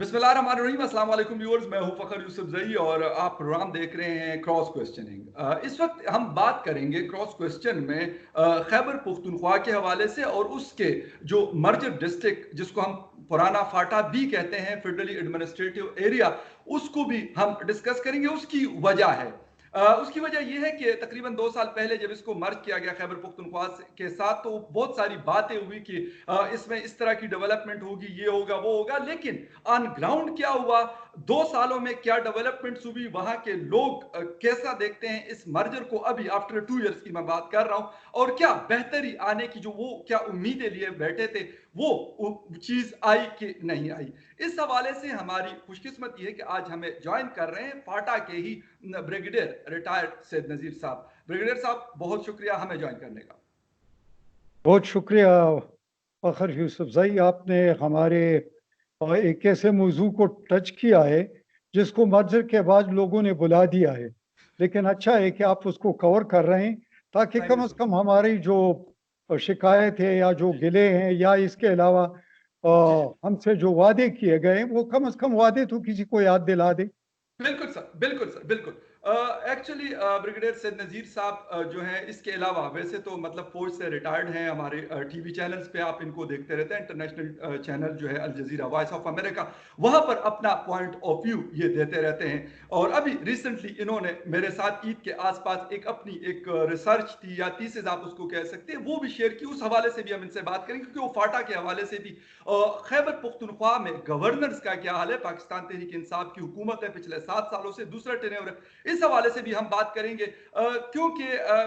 बिस्मिल्लाहिर्रहमानिर्रहीम, अस्सलाम वालेकुम व्यूअर्स। मैं हूं फखर यूसुफ जई और आप प्रोग्राम देख रहे हैं क्रॉस क्वेश्चनिंग। इस वक्त हम बात करेंगे क्रॉस क्वेश्चन में खैबर पुख्तनख्वा के हवाले से और उसके जो मर्जर डिस्ट्रिक्ट जिसको हम पुराना फाटा भी कहते हैं, फेडरली एडमिनिस्ट्रेटिव एरिया, उसको भी हम डिस्कस करेंगे। उसकी वजह है उसकी वजह यह है कि तकरीबन 2 साल पहले जब इसको मर्ज किया गया खैबर पुख्तनख्वा के साथ, तो बहुत सारी बातें हुई कि इसमें इस तरह की डेवलपमेंट होगी, ये होगा वो होगा, लेकिन ऑन ग्राउंड क्या हुआ, 2 सालों में क्या डेवलपमेंट्स हुई, वहां के लोग कैसा देखते हैं इस मर्जर को, अभी आफ्टर 2 इयर्स की मैं बात कर रहा हूं, और क्या बेहतरी आने की जो वो क्या उम्मीदें लिए बैठे थे वो चीज आई कि नहीं आई। इस हवाले से हमारी खुशकिस्मती है कि आज हमें ज्वाइन कर रहे हैं फाटा के ही ब्रिगेडियर रिटायर्ड सैयद नजीर साहब। ब्रिगेडियर साहब, बहुत शुक्रिया हमें ज्वाइन करने का। बहुत शुक्रिया फखर यूसुफ जई, आपने हमारे एक ऐसे मौजू को टच किया है जिसको मर्जर के बाद लोगों ने बुला दिया है, लेकिन अच्छा है कि आप उसको कवर कर रहे हैं ताकि थैंक कम यू अज़ सो कम हमारी जो शिकायत है या जो जी गिले हैं या इसके अलावा जी जी हमसे जो वादे किए गए हैं वो कम अज़ कम वादे तो किसी को याद दिला दे। बिल्कुल सर, बिल्कुल सर, बिल्कुल। एक्चुअली ब्रिगेडियर सैयद नज़ीर साहब जो हैं, इसके अलावा वैसे तो मतलब फौज से रिटायर्ड हैं। हमारे टीवी चैनल्स पे आप इनको देखते रहते हैं। इंटरनेशनल चैनल जो है अल जजीरा, वॉइस ऑफ अमेरिका, वहाँ पर अपना पॉइंट ऑफ व्यू ये देते रहते हैं। और अभी रिसेंटली इन्होंने मेरे साथ ईद के आसपास एक अपनी एक रिसर्च थी या थीसिस आप उसको कह सकते हैं, वो भी शेयर की। उस हवाले से भी हम इनसे बात करेंगे, क्योंकि वो फाटा के हवाले से भी खैबर पुख्तनख्वा में गवर्नेंस का क्या हाल है। पाकिस्तान तहरीक इंसाफ की हुकूमत है पिछले 7 सालों से, दूसरा टेन्योर है। इस हवाले से भी हम बात करेंगे, क्योंकि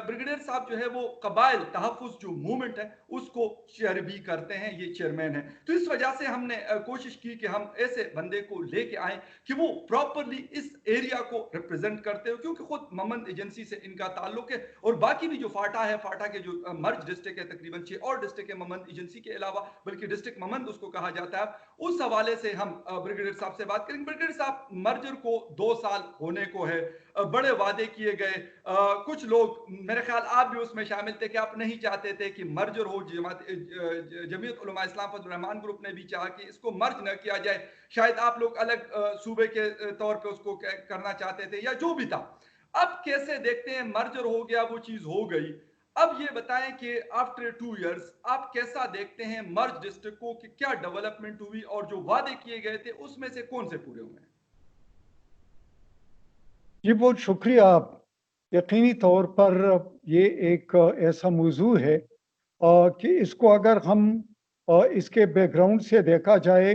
ब्रिगेडियर साहब जो है वो कबाइल तहफ़्फ़ुज़ जो मूवमेंट है उसको चेयर भी करते हैं, ये चेयरमैन है। तो इस वजह से हमने कोशिश की कि हम ऐसे बंदे को लेके आए कि वो प्रॉपरली इस एरिया को रिप्रेजेंट करते हो, क्योंकि खुद ममंद एजेंसी से इनका ताल्लुक है। और बाकी भी जो फाटा है, फाटा के जो मर्ज डिस्ट्रिक्ट है, तकरीबन 6 और डिस्ट्रिक्ट है ममंद एजेंसी के अलावा, बल्कि डिस्ट्रिक्ट ममंद उसको कहा जाता है। उस हवाले से हम ब्रिगेडियर साहब से बात करेंगे। ब्रिगेडियर साहब, मर्जर को 2 साल होने को है, बड़े वादे किए गए। कुछ लोग, मेरे ख्याल आप भी उसमें शामिल थे, कि आप नहीं चाहते थे कि मर्जर हो। जमीयत उलमा इस्लाम फजल रहमान ग्रुप ने भी चाहा कि इसको मर्ज न किया जाए। शायद आप लोग अलग सूबे के तौर पे उसको करना चाहते थे, या जो भी था। अब कैसे देखते हैं, मर्जर हो गया, वो चीज हो गई। अब ये बताएं कि आफ्टर 2 इयर्स आप कैसा देखते हैं मर्ज डिस्ट्रिक्ट को, कि क्या डेवलपमेंट हुई और जो वादे किए गए थे उसमें से कौन से पूरे हुए हैं। जी बहुत शुक्रिया। यकीनी तौर पर ये एक ऐसा मौजू है कि इसको अगर हम इसके बैकग्राउंड से देखा जाए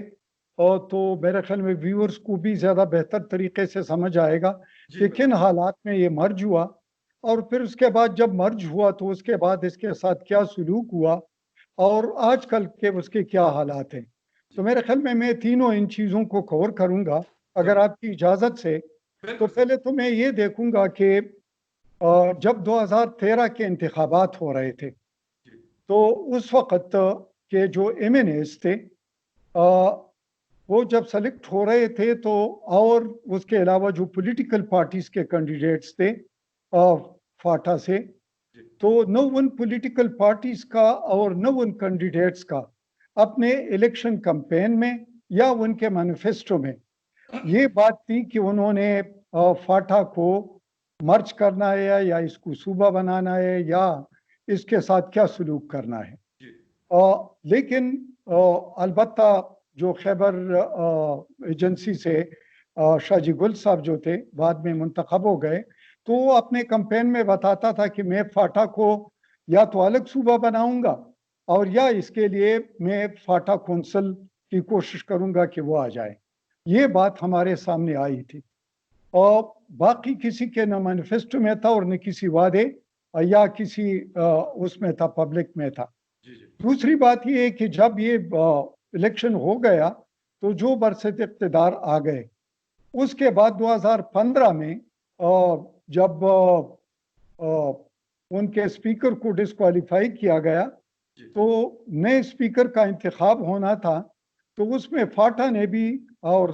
तो मेरे ख्याल में व्यूअर्स को भी ज़्यादा बेहतर तरीके से समझ आएगा जी कि किन बिल्कुल। हालात में ये मर्ज हुआ, और फिर उसके बाद जब मर्ज हुआ तो उसके बाद इसके साथ क्या सलूक हुआ और आजकल के उसके क्या हालात हैं। जी तो मेरे ख्याल में मैं तीनों इन चीज़ों को कवर करूँगा अगर जरूर। आपकी इजाज़त से। तो बिल्कुल सर। पहले तो मैं ये देखूंगा कि जब 2013 के इंतखाबात हो रहे थे जी तो उस वक़्त के जो एमएनएस थे वो जब सेलेक्ट हो रहे थे, तो और उसके अलावा जो पॉलिटिकल पार्टीज के कैंडिडेट्स थे फाटा से, जी तो न उन पॉलिटिकल पार्टीज का और न उन कैंडिडेट्स का अपने इलेक्शन कैंपेन में या उनके मैनिफेस्टो में ये बात थी कि उन्होंने फाटा को मर्ज करना है या इसको सूबा बनाना है या इसके साथ क्या सलूक करना है। जी लेकिन अलबत्ता जो खैबर एजेंसी से शाहजी गुल साहब जो थे बाद में मुंतखब हो गए, तो वो अपने कैंपेन में बताता था कि मैं फाटा को या तो अलग सूबा बनाऊंगा और या इसके लिए मैं फाटा कौंसल की कोशिश करूंगा कि वो आ जाए। ये बात हमारे सामने आई थी और बाकी किसी के न मैनिफेस्टो में था और न किसी वादे या किसी उसमें था, पब्लिक में था। जी जी दूसरी बात ये है कि जब ये इलेक्शन हो गया तो जो बरसत इक़्तिदार आ गए, उसके बाद 2015 में जब उनके स्पीकर को डिस्क्वालीफाई किया गया, जी तो नए स्पीकर का इंतखाब होना था, तो उसमें फाटा ने भी और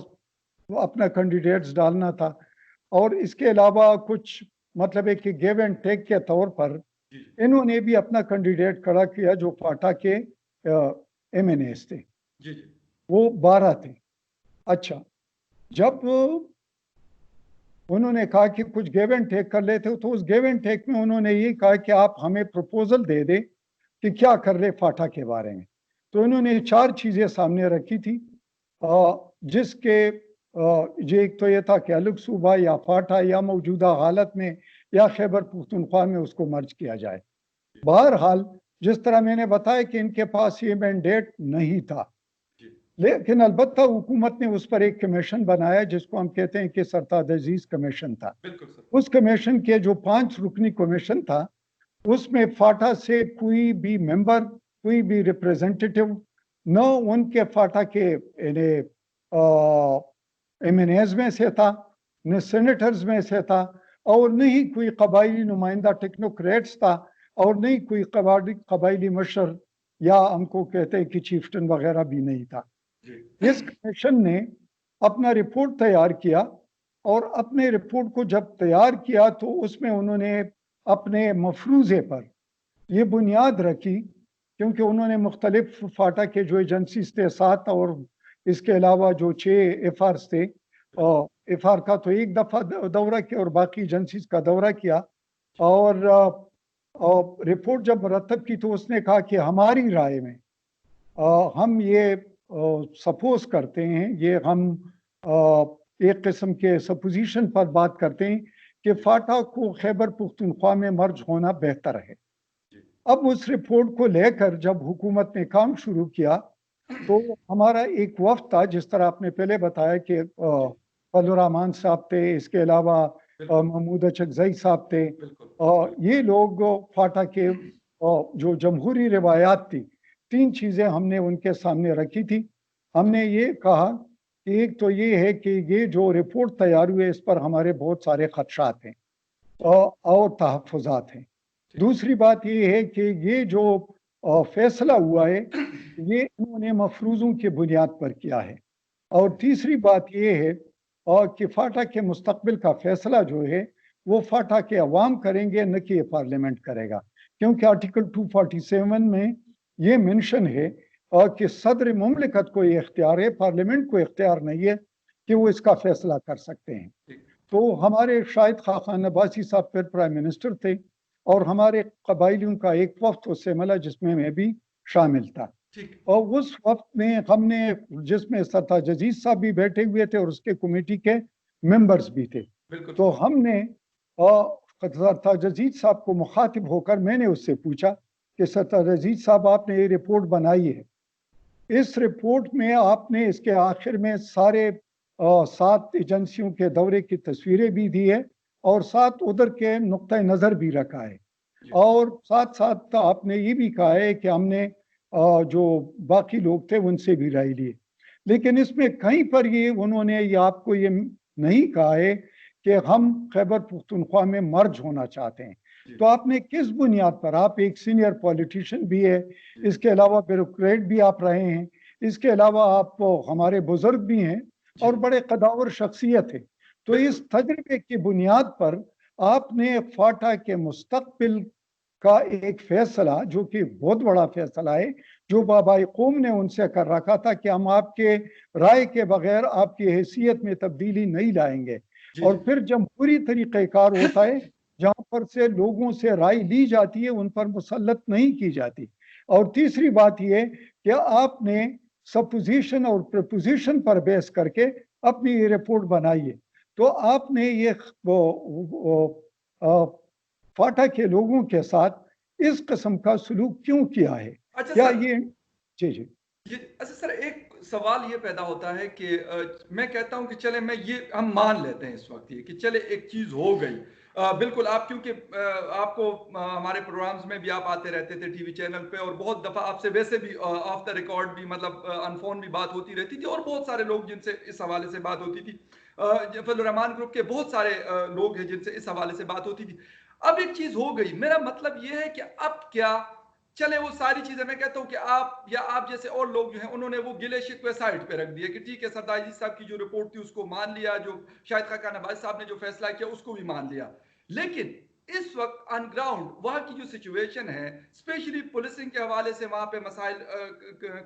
अपना कैंडिडेट्स डालना था, और इसके अलावा कुछ मतलब है कि गिव एंड टेक के तौर पर जी इन्होंने भी अपना कैंडिडेट खड़ा किया जो फाटा के एमएनएस थे। जी जी वो 12 थे। अच्छा, जब उन्होंने कहा कि कुछ गिव एंड टेक कर लेते हो, तो उस गिव एंड टेक में उन्होंने ये कहा कि आप हमें प्रपोजल दे दे कि क्या कर रहे फाटा के बारे में। तो उन्होंने 4 चीज़ें सामने रखी थी, जिसके ये एक तो ये था कि अलग सूबा या फाटा या मौजूदा हालत में या खैबर पुख्तनख्वा में उसको मर्ज किया जाए। बहरहाल जिस तरह मैंने बताया कि इनके पास ये मैंडेट नहीं था, लेकिन अलबत्ता हुकूमत ने उस पर एक कमीशन बनाया जिसको हम कहते हैं कि सरताज अजीज कमीशन था। बिल्कुल सर। उस कमीशन के जो 5 रुकनी कमीशन था, उसमें फाटा से कोई भी मेंबर, कोई भी रिप्रेजेंटेटिव, न उनके फाटा के एमएनएज में से था, न सेनेटर्स में से था, और न ही कोई कबायली नुमाइंदा टेक्नोक्रेट्स था, और नहीं कोई कबायली मशर या हमको कहते हैं कि चीफ्टन वगैरह भी नहीं था। इस कमीशन ने अपना रिपोर्ट तैयार किया, और अपने रिपोर्ट को जब तैयार किया तो उसमें उन्होंने अपने मफरूज़े पर ये बुनियाद रखी, क्योंकि उन्होंने मुख्तलिफ फाटा के जो एजेंसीज थे 7, और इसके अलावा जो 6 एफआर थे, एफआर का तो एक दफ़ा दौरा किया और बाकी एजेंसीज का दौरा किया, और रिपोर्ट जब मुरतब की तो उसने कहा कि हमारी राय में हम ये सपोज करते हैं, ये हम एक किस्म के सपोजिशन पर बात करते हैं कि फाटा को खैबर पुख्तनख्वा में मर्ज होना बेहतर है। अब उस रिपोर्ट को लेकर जब हुकूमत ने काम शुरू किया तो हमारा एक वफ्द था, जिस तरह आपने पहले बताया कि फजलुर रहमान साहब थे, इसके अलावा महमूद अचकजई साहब थे, ये लोग फाटा के जो जमहूरी रिवायात थी, 3 चीज़ें हमने उनके सामने रखी थी। हमने ये कहा कि एक तो ये है कि ये जो रिपोर्ट तैयार हुई है इस पर हमारे बहुत सारे खदशात हैं और तहफ़्फ़ुज़ात हैं। दूसरी बात ये है कि ये जो फैसला हुआ है ये इन्होंने मफरूज़ों की बुनियाद पर किया है। और तीसरी बात ये है कि फाटा के मुस्तकबिल का फैसला जो है वो फाटा के अवाम करेंगे, न कि पार्लियामेंट करेगा, क्योंकि आर्टिकल 247 में ये मेंशन है कि सदर मुमलिकत को ये इख्तियार है, पार्लियामेंट को इख्तियार नहीं है कि वो इसका फैसला कर सकते हैं। तो हमारे शाहिद खान अब्बासी साहब फिर प्राइम मिनिस्टर थे, और हमारे कबाइलियों का एक वफ्द उससे मिला जिसमें मैं भी शामिल था, और उस वक्त में हमने, जिसमें सरताज अजीज साहब भी बैठे हुए थे और उसके कमेटी के मेंबर्स भी थे, तो हमने सरताज अजीज साहब को मुखातिब होकर मैंने उससे पूछा कि सरताज अजीज साहब, आपने ये रिपोर्ट बनाई है, इस रिपोर्ट में आपने इसके आखिर में सारे 7 एजेंसियों के दौरे की तस्वीरें भी दी है और 7 उधर के नुक्ता नज़र भी रखा है, और साथ साथ आपने ये भी कहा है कि हमने जो बाकी लोग थे उनसे भी राय ली, लेकिन इसमें कहीं पर ये उन्होंने ये आपको ये नहीं कहा है कि हम खैबर पुख्तनख्वा में मर्ज होना चाहते हैं। तो आपने किस बुनियाद पर, आप एक सीनियर पॉलिटिशियन भी है, इसके अलावा ब्यूरोक्रेट भी आप रहे हैं, इसके अलावा आप हमारे बुजुर्ग भी हैं और बड़े कदावर शख्सियत है, तो इस तजर्बे की बुनियाद पर आपने फाटा के मुस्तकबिल का एक फैसला, जो कि बहुत बड़ा फैसला है, जो बाबाई कौम ने उनसे कर रखा था कि हम आपके राय के बगैर आपकी हैसियत में तब्दीली नहीं लाएंगे, और फिर जमहूरी तरीक़ेकार होता है जहाँ पर से लोगों से राय ली जाती है, उन पर मुसल्लत नहीं की जाती। और तीसरी बात यह कि आपने सपोजिशन और प्रपोजिशन पर बेस करके अपनी ये रिपोर्ट बनाई है, तो आपने ये फाटा के लोगों के साथ इस किस्म का सलूक क्यों किया है? अच्छा क्या सर, ये जी जी अच्छा सर, एक सवाल ये पैदा होता है कि मैं कहता हूं कि चले मैं ये हम मान लेते हैं इस वक्त ये कि चले एक चीज हो गई। बिल्कुल, आप क्योंकि आपको हमारे प्रोग्राम्स में भी आप आते रहते थे टीवी चैनल पे, और बहुत दफा आपसे वैसे भी ऑफ द रिकॉर्ड भी, मतलब अनफोन भी बात होती रहती थी, और बहुत सारे लोग जिनसे इस हवाले से बात होती थी, फजलुर रहमान ग्रुप के बहुत सारे लोग हैं जिनसे इस हवाले से बात होती थी। अब एक चीज हो गई, मेरा मतलब ये है कि अब क्या, चले वो सारी चीजें, मैं कहता हूं कि आप या आप जैसे और लोग जो हैं उन्होंने वो गिले शिकवे साइड पे रख दिए कि ठीक है, सरदार जी साहब की जो रिपोर्ट थी उसको मान लिया, जो शाहिद खान अब्बासी साहब ने जो फैसला किया उसको भी मान लिया, लेकिन اس وقت آن گراؤنڈ وہاں کی جو سچویشن ہے اسپیشلی پولیسنگ کے حوالے سے وہاں پہ مسائل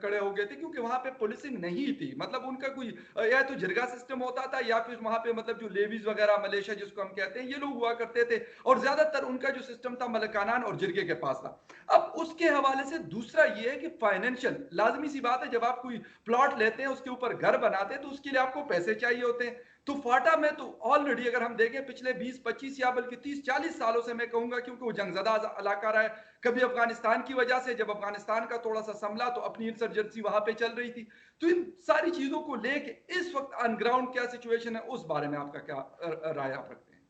کڑے ہو گئے تھے کیونکہ وہاں پہ پولیسنگ نہیں تھی. مطلب ان کا کوئی یا تو جرگا سسٹم ہوتا تھا یا پھر وہاں پہ مطلب جو لیویز وغیرہ ملیشیا جس کو ہم کہتے ہیں یہ لوگ ہوا کرتے تھے اور زیادہ تر ان کا جو سسٹم تھا ملکانان اور جرگے کے پاس تھا. اب اس کے حوالے سے دوسرا یہ ہے کہ فائنینشیل لازمی سی بات ہے جب آپ کوئی پلاٹ لیتے ہیں اس کے اوپر گھر بناتے ہیں تو اس کے لیے آپ کو پیسے چاہیے ہوتے ہیں. تو فاٹا میں تو آلریڈی اگر ہم دیکھیں پچھلے 20-25 یا بلکہ 30-40 سالوں سے میں کہوں گا کیونکہ وہ جنگ زدہ علاقہ رہا ہے. کبھی افغانستان کی وجہ سے جب افغانستان کا تھوڑا سا سنبھلا تو اپنی انسرجنسی وہاں پہ چل رہی تھی. تو ان ساری چیزوں کو لے کے اس وقت آن گراؤنڈ کیا سچویشن ہے اس بارے میں آپ کا کیا رائے آپ رکھتے ہیں؟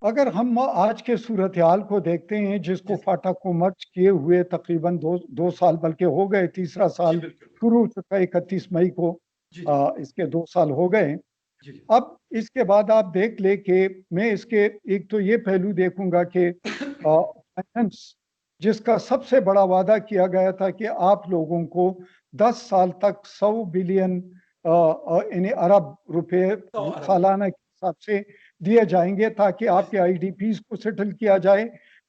اگر ہم آج کے صورتحال کو دیکھتے ہیں جس کو فاٹا کو مرچ کیے ہوئے تقریباً دو سال بلکہ ہو گئے, تیسرا سال شروع ہو چکا 31 مئی کو, اس کے 2 سال ہو گئے. اب اس کے بعد آپ دیکھ لے کہ میں اس کے ایک تو یہ پہلو دیکھوں گا کہ فائنانس جس کا سب سے بڑا وعدہ کیا گیا تھا کہ آپ لوگوں کو 10 سال تک 100 بلین یعنی ارب روپے سالانہ کے حساب سے دیے جائیں گے تاکہ آپ کے آئی ڈی پیز کو سیٹل کیا جائے,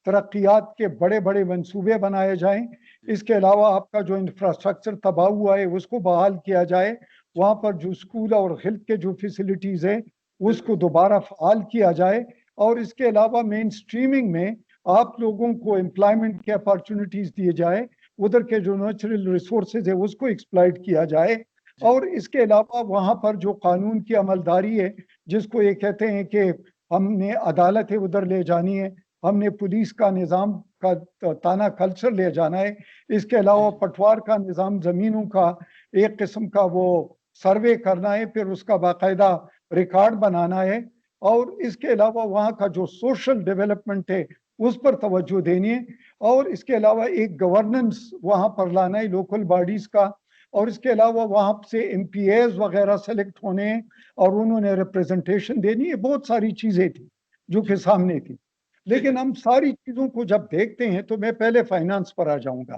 ترقیات کے بڑے بڑے منصوبے بنائے جائیں. اس کے علاوہ آپ کا جو انفراسٹرکچر تباہ ہوا ہے اس کو بحال کیا جائے, وہاں پر جو اسکول اور ہیلتھ کے جو فیسلٹیز ہیں اس کو دوبارہ فعال کیا جائے, اور اس کے علاوہ مین سٹریمنگ میں آپ لوگوں کو امپلائمنٹ کے اپارچونٹیز دیے جائے, ادھر کے جو نیچرل ریسورسز ہے اس کو ایکسپلائٹ کیا جائے. اور اس کے علاوہ وہاں پر جو قانون کی عملداری ہے جس کو یہ کہتے ہیں کہ ہم نے عدالت ادھر لے جانی ہے, ہم نے پولیس کا نظام کا تانا کلچر لے جانا ہے, اس کے علاوہ پٹوار کا نظام زمینوں کا ایک قسم کا وہ سروے کرنا ہے, پھر اس کا باقاعدہ ریکارڈ بنانا ہے, اور اس کے علاوہ وہاں کا جو سوشل ڈیولپمنٹ ہے اس پر توجہ دینی ہے, اور اس کے علاوہ ایک گورننس وہاں پر لانا ہے لوکل باڈیز کا, اور اس کے علاوہ وہاں سے ایم پی ایز وغیرہ سلیکٹ ہونے ہیں اور انہوں نے ریپریزنٹیشن دینی ہے. بہت ساری چیزیں تھیں جو کہ سامنے تھی, لیکن ہم ساری چیزوں کو جب دیکھتے ہیں تو میں پہلے فائنانس پر آ جاؤں گا.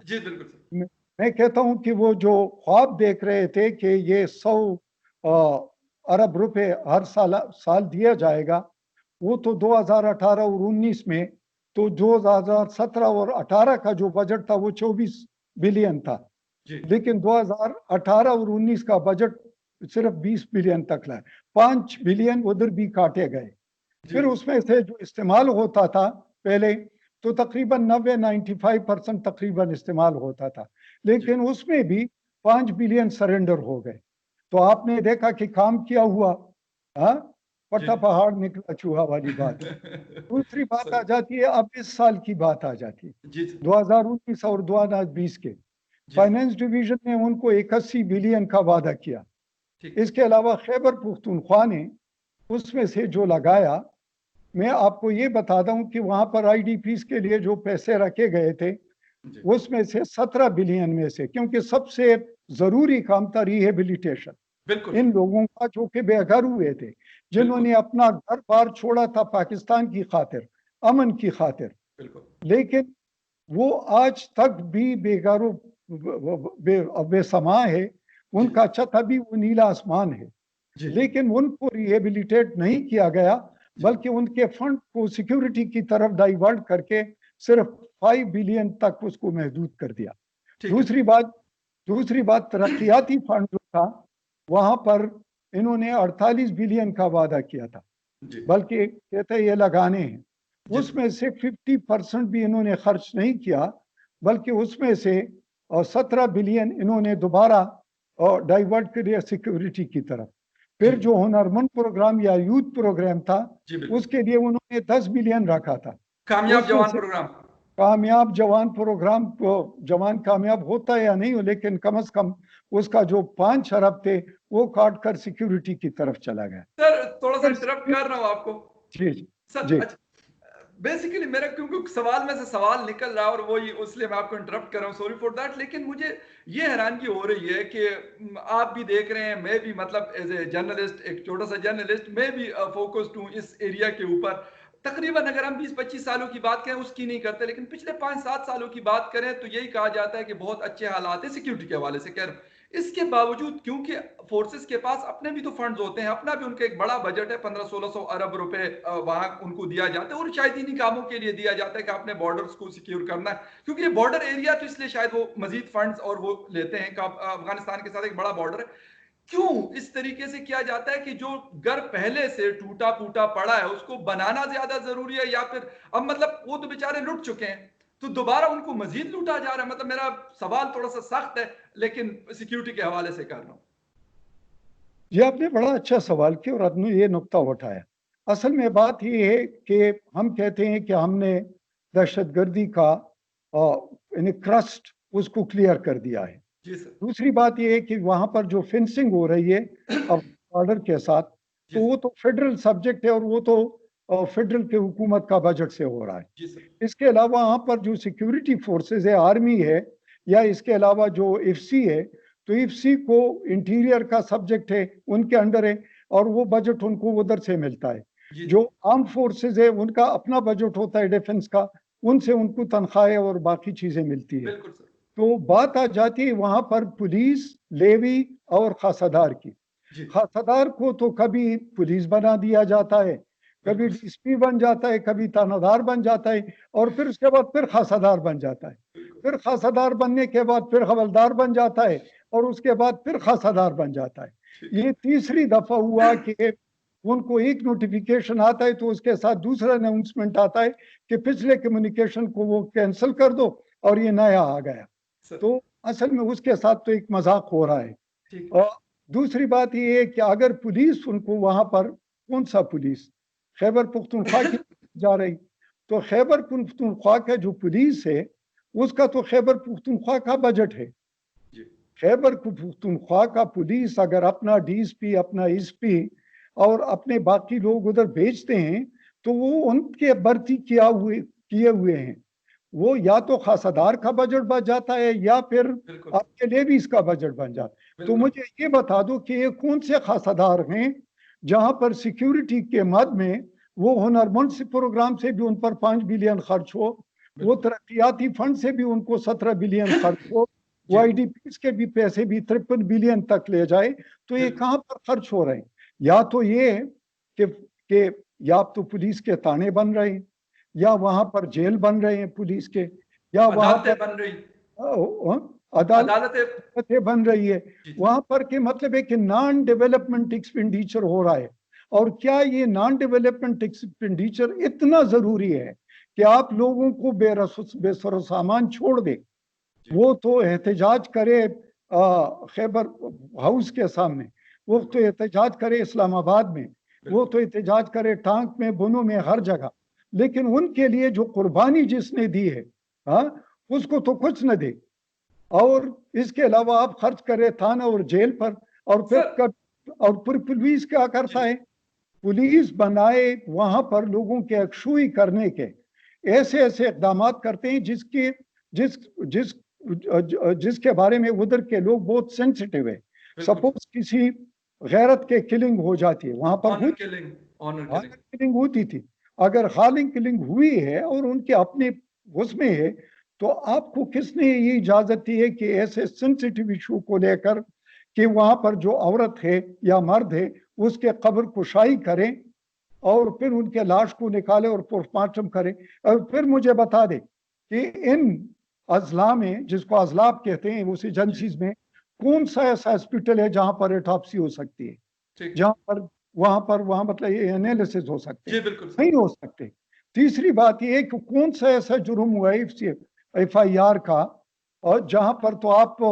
میں کہتا ہوں کہ وہ جو خواب دیکھ رہے تھے کہ یہ 100 ارب روپے ہر سال دیا جائے گا, وہ تو 2018 اور 19 میں تو 2017 اور 18 کا جو بجٹ تھا وہ 24 بلین تھا, لیکن 2018 اور 19 کا بجٹ صرف 20 بلین تک لائے, 5 بلین ادھر بھی کاٹے گئے. پھر اس میں سے جو استعمال ہوتا تھا پہلے تو تقریباً 95% تقریباً استعمال ہوتا تھا, لیکن اس میں بھی 5 بلین سرنڈر ہو گئے. تو آپ نے دیکھا کہ کام کیا ہوا, پٹا پہاڑ نکلا چوہا والی بات. دوسری بات آ جاتی ہے, اب اس سال کی بات آ جاتی ہے 2019 اور 2020 کے. فائنانس ڈویژن نے ان کو 81 بلین کا وعدہ کیا. اس کے علاوہ خیبر پختونخوا نے اس میں سے جو لگایا, میں آپ کو یہ بتا دوں کہ وہاں پر آئی ڈی پیز کے لیے جو پیسے رکھے گئے تھے اس میں سے 17 بلین میں سے, کیونکہ سب سے ضروری کام تھا ریہیبلیٹیشن ان لوگوں کا جو کہ بے گھر ہوئے تھے, جنہوں نے اپنا گھر بار چھوڑا تھا پاکستان کی خاطر, امن کی خاطر, لیکن وہ آج تک بھی بے گھروں بے سما ہے. ان کا چھت ابھی وہ نیلا آسمان ہے, لیکن ان کو ریہیبلیٹیٹ نہیں کیا گیا بلکہ ان کے فنڈ کو سیکیورٹی کی طرف ڈائیورٹ کر کے صرف 5 بلین تک اس کو محدود کر دیا. دوسری بات ترقیاتی فنڈ جو تھا وہاں پر انہوں نے 48 بلین کا وعدہ کیا تھا, بلکہ کہتے یہ لگانے ہیں. اس میں سے 50% بھی انہوں نے خرچ نہیں کیا, بلکہ اس میں سے 17 بلین انہوں نے دوبارہ ڈائیورٹ کر دیا سیکیورٹی کی طرف. پھر جو ہنرمند پروگرام یا یوتھ پروگرام تھا اس کے لیے انہوں نے 10 بلین رکھا تھا. کامیاب جوان پروگرام, کامیاب جوان پروگرام کو جوان کامیاب ہوتا ہے یا نہیں ہو, لیکن کم از کم اس کا جو 5 ارب تھے وہ کاٹ کر سیکیورٹی کی طرف چلا گیا. سر تھوڑا سا انٹرپٹ کر رہا ہوں آپ کو. جی سر بیسیکلی میرا کیونکہ سوال میں سے سوال نکل رہا اور وہی اس لیے میں آپ کو انٹرپٹ کر رہا ہوں, سوری فار دیٹ. لیکن مجھے یہ حیرانگی ہو رہی ہے کہ آپ بھی دیکھ رہے ہیں, میں بھی مطلب ایز اے جرنلسٹ, ایک چھوٹا سا جرنلسٹ, میں بھی فوکسڈ ہوں اس ایریا کے اوپر. تقریباً اگر ہم 20-25 سالوں کی بات کریں اس کی نہیں کرتے, لیکن پچھلے 5-7 سالوں کی بات کریں تو یہی کہا جاتا ہے کہ بہت اچھے حالات ہیں سیکیورٹی کے حوالے سے. خیر اس کے باوجود کیونکہ فورسز کے پاس اپنے بھی تو فنڈز ہوتے ہیں، اپنا بھی ان کا ایک بڑا بجٹ ہے، 1500-1600 ارب روپے وہاں ان کو دیا جاتا ہے، اور شاید انہی کاموں کے لیے دیا جاتا ہے کہ اپنے بارڈرز کو سیکیور کرنا ہے، کیونکہ یہ بارڈر ایریا تو اس لیے شاید وہ مزید فنڈز اور وہ لیتے ہیں کہ افغانستان کے ساتھ ایک بڑا بارڈر ہے۔ کیوں اس طریقے سے کیا جاتا ہے کہ جو گھر پہلے سے ٹوٹا پھوٹا پڑا ہے اس کو بنانا زیادہ ضروری ہے، یا پھر اب مطلب وہ تو بیچارے لٹ چکے ہیں تو دوبارہ ان کو مزید لوٹا جا رہا ہے؟ مطلب میرا سوال تھوڑا سا سخت ہے لیکن سیکیورٹی کے حوالے سے کر رہا ہوں۔ یہ آپ نے بڑا اچھا سوال کیا اور آپ نے یہ نقطہ اٹھایا۔ اصل میں بات یہ ہے کہ ہم کہتے ہیں کہ ہم نے دہشت گردی کا یعنی کرسٹ اس کو کلیئر کر دیا ہے۔ جی سر۔ دوسری بات یہ ہے کہ وہاں پر جو فینسنگ ہو رہی ہے بارڈر کے ساتھ تو وہ تو فیڈرل سبجیکٹ ہے اور وہ تو فیڈرل کے حکومت کا بجٹ سے ہو رہا ہے۔ جی سر۔ اس کے علاوہ وہاں پر جو سیکیورٹی فورسز ہے، آرمی ہے یا اس کے علاوہ جو ایف سی ہے، تو ایف سی کو انٹیریئر کا سبجیکٹ ہے، ان کے انڈر ہے اور وہ بجٹ ان کو ادھر سے ملتا ہے۔ جو آرم فورسز ہے ان کا اپنا بجٹ ہوتا ہے ڈیفنس کا، ان سے ان کو تنخواہیں اور باقی چیزیں ملتی ہے۔ بالکل سر۔ تو بات آ جاتی ہے وہاں پر پولیس، لیوی اور خاصدار کی۔ خاصدار کو تو کبھی پولیس بنا دیا جاتا ہے، کبھی ڈی ایس پی بن جاتا ہے، کبھی تانادار بن جاتا ہے، اور پھر اس کے بعد پھر خاصدار بن جاتا ہے، پھر خاصدار بننے کے بعد پھر حوالدار بن جاتا ہے، اور اس کے بعد پھر خاصدار بن جاتا ہے۔ یہ تیسری دفعہ ہوا کہ ان کو ایک نوٹیفیکیشن آتا ہے تو اس کے ساتھ دوسرا اناؤنسمنٹ آتا ہے کہ پچھلے کمیونیکیشن کو وہ کینسل کر دو اور یہ نیا آ گیا۔ تو اصل میں اس کے ساتھ تو ایک مذاق ہو رہا ہے۔ اور دوسری بات یہ ہے کہ اگر پولیس ان کو وہاں پر، کون سا پولیس؟ خیبر پختونخوا کی جا رہی، تو خیبر پختونخوا کا جو پولیس ہے اس کا تو خیبر پختونخوا کا بجٹ ہے۔ خیبر پختونخوا کا پولیس اگر اپنا ڈی ایس پی، اپنا ایس پی اور اپنے باقی لوگ ادھر بھیجتے ہیں تو وہ ان کے بھرتی کیے ہوئے ہیں، وہ یا تو خاصدار کا بجٹ بن جاتا ہے یا پھر آپ کے لیویز کا بجٹ بن جاتا ہے۔ تو مجھے یہ بتا دو کہ یہ کون سے خاصدار ہیں جہاں پر سیکیورٹی کے مد میں وہ ہنرمند پروگرام سے بھی ان پر 5 بلین خرچ ہو، وہ ترقیاتی فنڈ سے بھی ان کو 17 بلین خرچ ہو، وہ آئی ڈی پیز کے بھی پیسے بھی 53 بلین تک لے جائے، تو یہ کہاں پر خرچ ہو رہے ہیں؟ یا تو یہ کہ یا تو پولیس کے تانے بن رہے ہیں، یا وہاں پر جیل بن رہے ہیں پولیس کے، یا وہاں پر عدالتیں بن رہی ہے وہاں پر، کہ مطلب ہے کہ نان ڈیولپمنٹ ایکسپینڈیچر ہو رہا ہے۔ اور کیا یہ نان ڈیولپمنٹ ایکسپینڈیچر اتنا ضروری ہے کہ آپ لوگوں کو بے سر و سامان چھوڑ دیں؟ وہ تو احتجاج کرے خیبر ہاؤس کے سامنے، وہ تو احتجاج کرے اسلام آباد میں، وہ تو احتجاج کرے ٹانک میں، بنوں میں، ہر جگہ، لیکن ان کے لیے جو قربانی جس نے دی ہے اس کو تو کچھ نہ دے۔ اور اس کے علاوہ آپ خرچ کرے تھانہ اور جیل پر، اور پھر پولیس کیا کرتا ہے؟ پولیس بنائے وہاں پر لوگوں کے یکسوئی کرنے کے ایسے اقدامات کرتے ہیں جس کے بارے میں ادھر کے لوگ بہت سینسیٹیو ہے۔ سپوز کسی غیرت کے کلنگ ہو جاتی ہے، وہاں پر کلنگ ہوتی تھی، اگر ہالنگ کلنگ ہوئی ہے اور ان کے اپنے اس میں ہے، تو آپ کو کس نے یہ اجازت دی ہے کہ ایسے سینسیٹیو ایشو کو لے کر کہ وہاں پر جو عورت ہے یا مرد ہے اس کے قبر کشائی کریں اور پھر ان کے لاش کو نکالے اور پوسٹ مارٹم کریں؟ اور پھر مجھے بتا دے کہ ان اضلاع میں، جس کو اضلاع کہتے ہیں، اس ایجنسیز میں کون سا ایسا ہاسپٹل ہے جہاں پر ایٹاپسی ہو سکتی ہے، جہاں پر وہاں مطلب یہ انالیسس ہو سکتے ہیں؟ نہیں ہو سکتے۔ تیسری بات یہ ہے کہ کون سا ایسا جرم ہوا ہے ایف آئی آر کا، اور جہاں پر تو آپ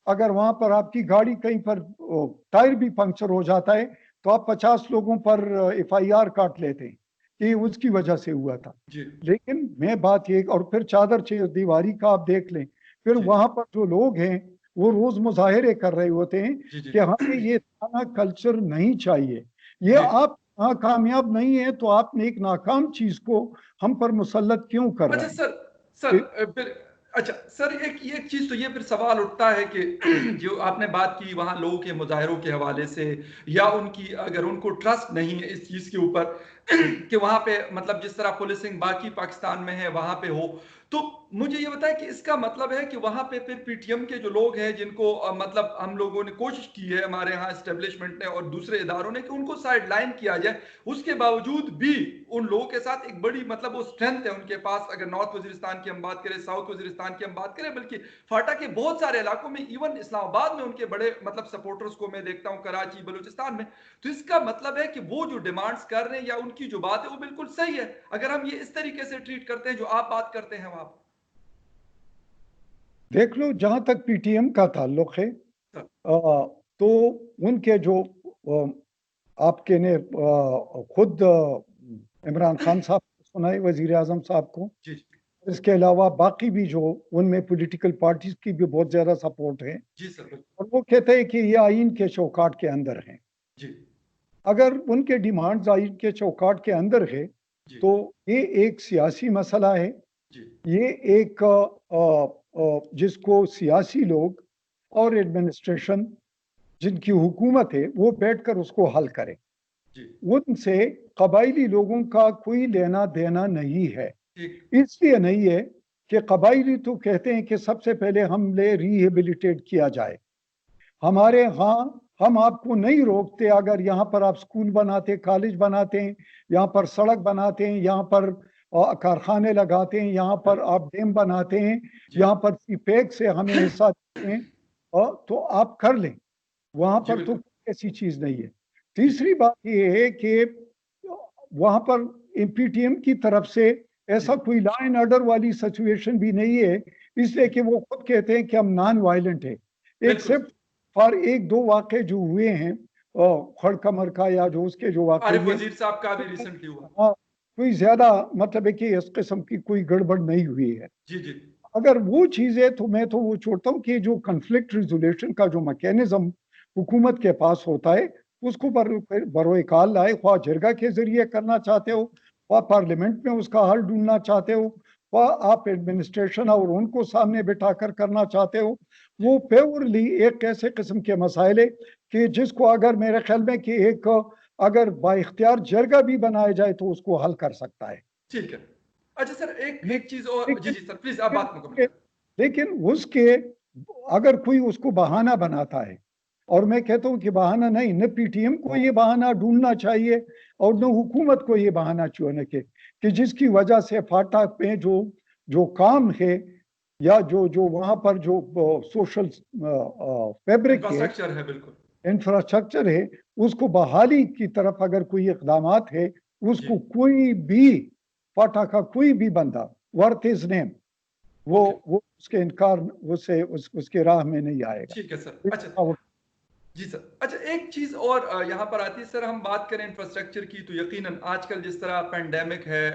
اگر وہاں پر آپ کی گاڑی کہیں پر ٹائر بھی پنکچر ہو جاتا ہے تو آپ 50 لوگوں پر ایف آئی آر کاٹ لیتے ہیں کہ اس کی وجہ سے ہوا تھا۔ لیکن میں بات یہ، اور پھر چادر دیواری کا آپ دیکھ لیں، پھر وہاں پر جو لوگ ہیں وہ روز مظاہرے کر رہے ہوتے ہیں کہ ہمیں یہ تھانہ کلچر نہیں چاہیے۔ یہ آپ کامیاب نہیں ہے تو آپ نے ایک ناکام چیز کو ہم پر مسلط کیوں کر رہے ہیں؟ اچھا سر، ایک چیز تو یہ پھر سوال اٹھتا ہے کہ جو آپ نے بات کی وہاں لوگوں کے مظاہروں کے حوالے سے، یا ان کی اگر ان کو ٹرسٹ نہیں ہے اس چیز کے اوپر کہ وہاں پہ مطلب جس طرح پولیسنگ باقی پاکستان میں ہے وہاں پہ ہو، تو مجھے یہ بتائیں کہ اس کا مطلب ہے کہ وہاں پہ پھر پی ٹی ایم کے جو لوگ ہیں جن کو مطلب ہم لوگوں نے کوشش کی ہے ہمارے ہاں اسٹیبلشمنٹ نے اور دوسرے اداروں نے کہ ان کو سائڈ لائن کیا جائے، اس کے باوجود بھی ان لوگوں کے ساتھ ایک بڑی مطلب وہ اسٹرینتھ ہے ان کے پاس، اگر نارتھ وزیرستان کی ہم بات کریں، ساؤتھ وزیرستان کی ہم بات کریں، بلکہ فاٹا کے بہت سارے علاقوں میں، ایون اسلام آباد میں ان کے بڑے مطلب سپورٹرز کو میں دیکھتا ہوں، کراچی بلوچستان میں. تو اس کا مطلب ہے کہ وہ جو ڈیمانڈز کر رہے ہیں یا ان کی جو بات ہے وہ بالکل صحیح ہے اگر ہم یہ اس طریقے سے ٹریٹ کرتے ہیں جو آپ بات کرتے ہیں وہاں پر. دیکھ لو جہاں تک پی ٹی ایم کا تعلق ہے تو ان کے جو آپ کے نے خود عمران خان صاحب کو سنائے، وزیر اعظم صاحب کو، جی اس کے علاوہ باقی بھی جو ان میں پولیٹیکل پارٹیز کی بھی بہت زیادہ سپورٹ ہے، جی سر بالکل. اور وہ کہتے ہیں کہ یہ آئین کے چوکاٹ کے اندر ہیں. جی اگر ان کے ڈیمانڈز آئین کے چوکاٹ کے اندر ہے جی تو یہ ایک سیاسی مسئلہ ہے. جی یہ ایک جس کو سیاسی لوگ اور ایڈمنسٹریشن جن کی حکومت ہے وہ بیٹھ کر اس کو حل کرے. جی ان سے قبائلی لوگوں کا کوئی لینا دینا نہیں ہے. ٹھیک. اس لیے نہیں ہے کہ قبائلی تو کہتے ہیں کہ سب سے پہلے ہم ریہیبلیٹیٹ کیا جائے. ہمارے ہاں ہم آپ کو نہیں روکتے، اگر یہاں پر آپ سکول بناتے، کالج بناتے ہیں، یہاں پر سڑک بناتے ہیں، یہاں پر کارخانے لگاتے ہیں، یہاں پر آپ ڈیم بناتے ہیں، جی یہاں پر سی پیک سے ہمیں حصہ دیتے ہیں، تو آپ کر لیں. وہاں جی پر تو بالکل. کوئی ایسی چیز نہیں ہے. جی تیسری بات یہ ہے کہ وہاں پر پی ٹی ایم کی طرف سے ایسا جی کوئی لا اینڈ آرڈر والی سچویشن بھی نہیں ہے، اس لیے کہ وہ خود کہتے ہیں کہ ہم نان وائلنٹ ہیں، بالکل. ایکسپٹ فار ایک دو واقع جو ہوئے ہیں کھڑکمر کا یا جو اس کے جو واقع عارف ہوئے، وزیر صاحب کا بھی ریسنٹلی ہوا. ہاں کوئی زیادہ مطلب ہے کہ اس قسم کی کوئی گڑبڑ نہیں ہوئی ہے. جی جی اگر وہ چیز ہے تو میں تو وہ چھوڑتا ہوں کہ جو کنفلکٹ ریزولیشن کا جو میکینزم حکومت کے پاس ہوتا ہے اس کو بروئے کال لائے، خواہ جرگا کے ذریعے کرنا چاہتے ہو، خواہ پارلیمنٹ میں اس کا حل ڈھونڈنا چاہتے ہو، خواہ آپ ایڈمنسٹریشن اور ان کو سامنے بٹھا کر کرنا چاہتے ہو. وہ پیورلی ایک ایسے قسم کے مسائل ہے کہ جس کو اگر میرے خیال میں کہ ایک اگر با اختیار جرگا بھی بنایا جائے تو اس کو حل کر سکتا ہے. ٹھیک ہے. اچھا سر ایک چیز اور. جی لیکن جی سر پلیز آپ بات مکمل کریں. لیکن اس کے اگر کوئی اس کو بہانہ بناتا ہے، اور میں کہتا ہوں کہ بہانہ نہیں، نہ پی ٹی ایم کو یہ بہانہ ڈھونڈنا چاہیے اور نہ حکومت کو یہ بہانہ چونے کے کہ جس کی وجہ سے فاٹا پہ جو کام ہے یا جو وہاں پر جو سوشل فیبرک ہے، انفراسٹرکچر ہے بالکل. انفراسٹرکچر ہے، اس کو بحالی کی طرف اگر کوئی اقدامات ہے، اس جی کو کوئی بھی فاٹا کا کوئی بھی بندہ ورتھ ہز نیم اوکے. وہ اس کے انکار اس کے راہ میں نہیں آئے ٹھیک ہے سر. اچھا گا. جی سر. اچھا ایک چیز اور یہاں پر آتی ہے سر، ہم بات کریں انفراسٹرکچر کی تو یقیناً آج کل جس طرح پینڈیمک ہے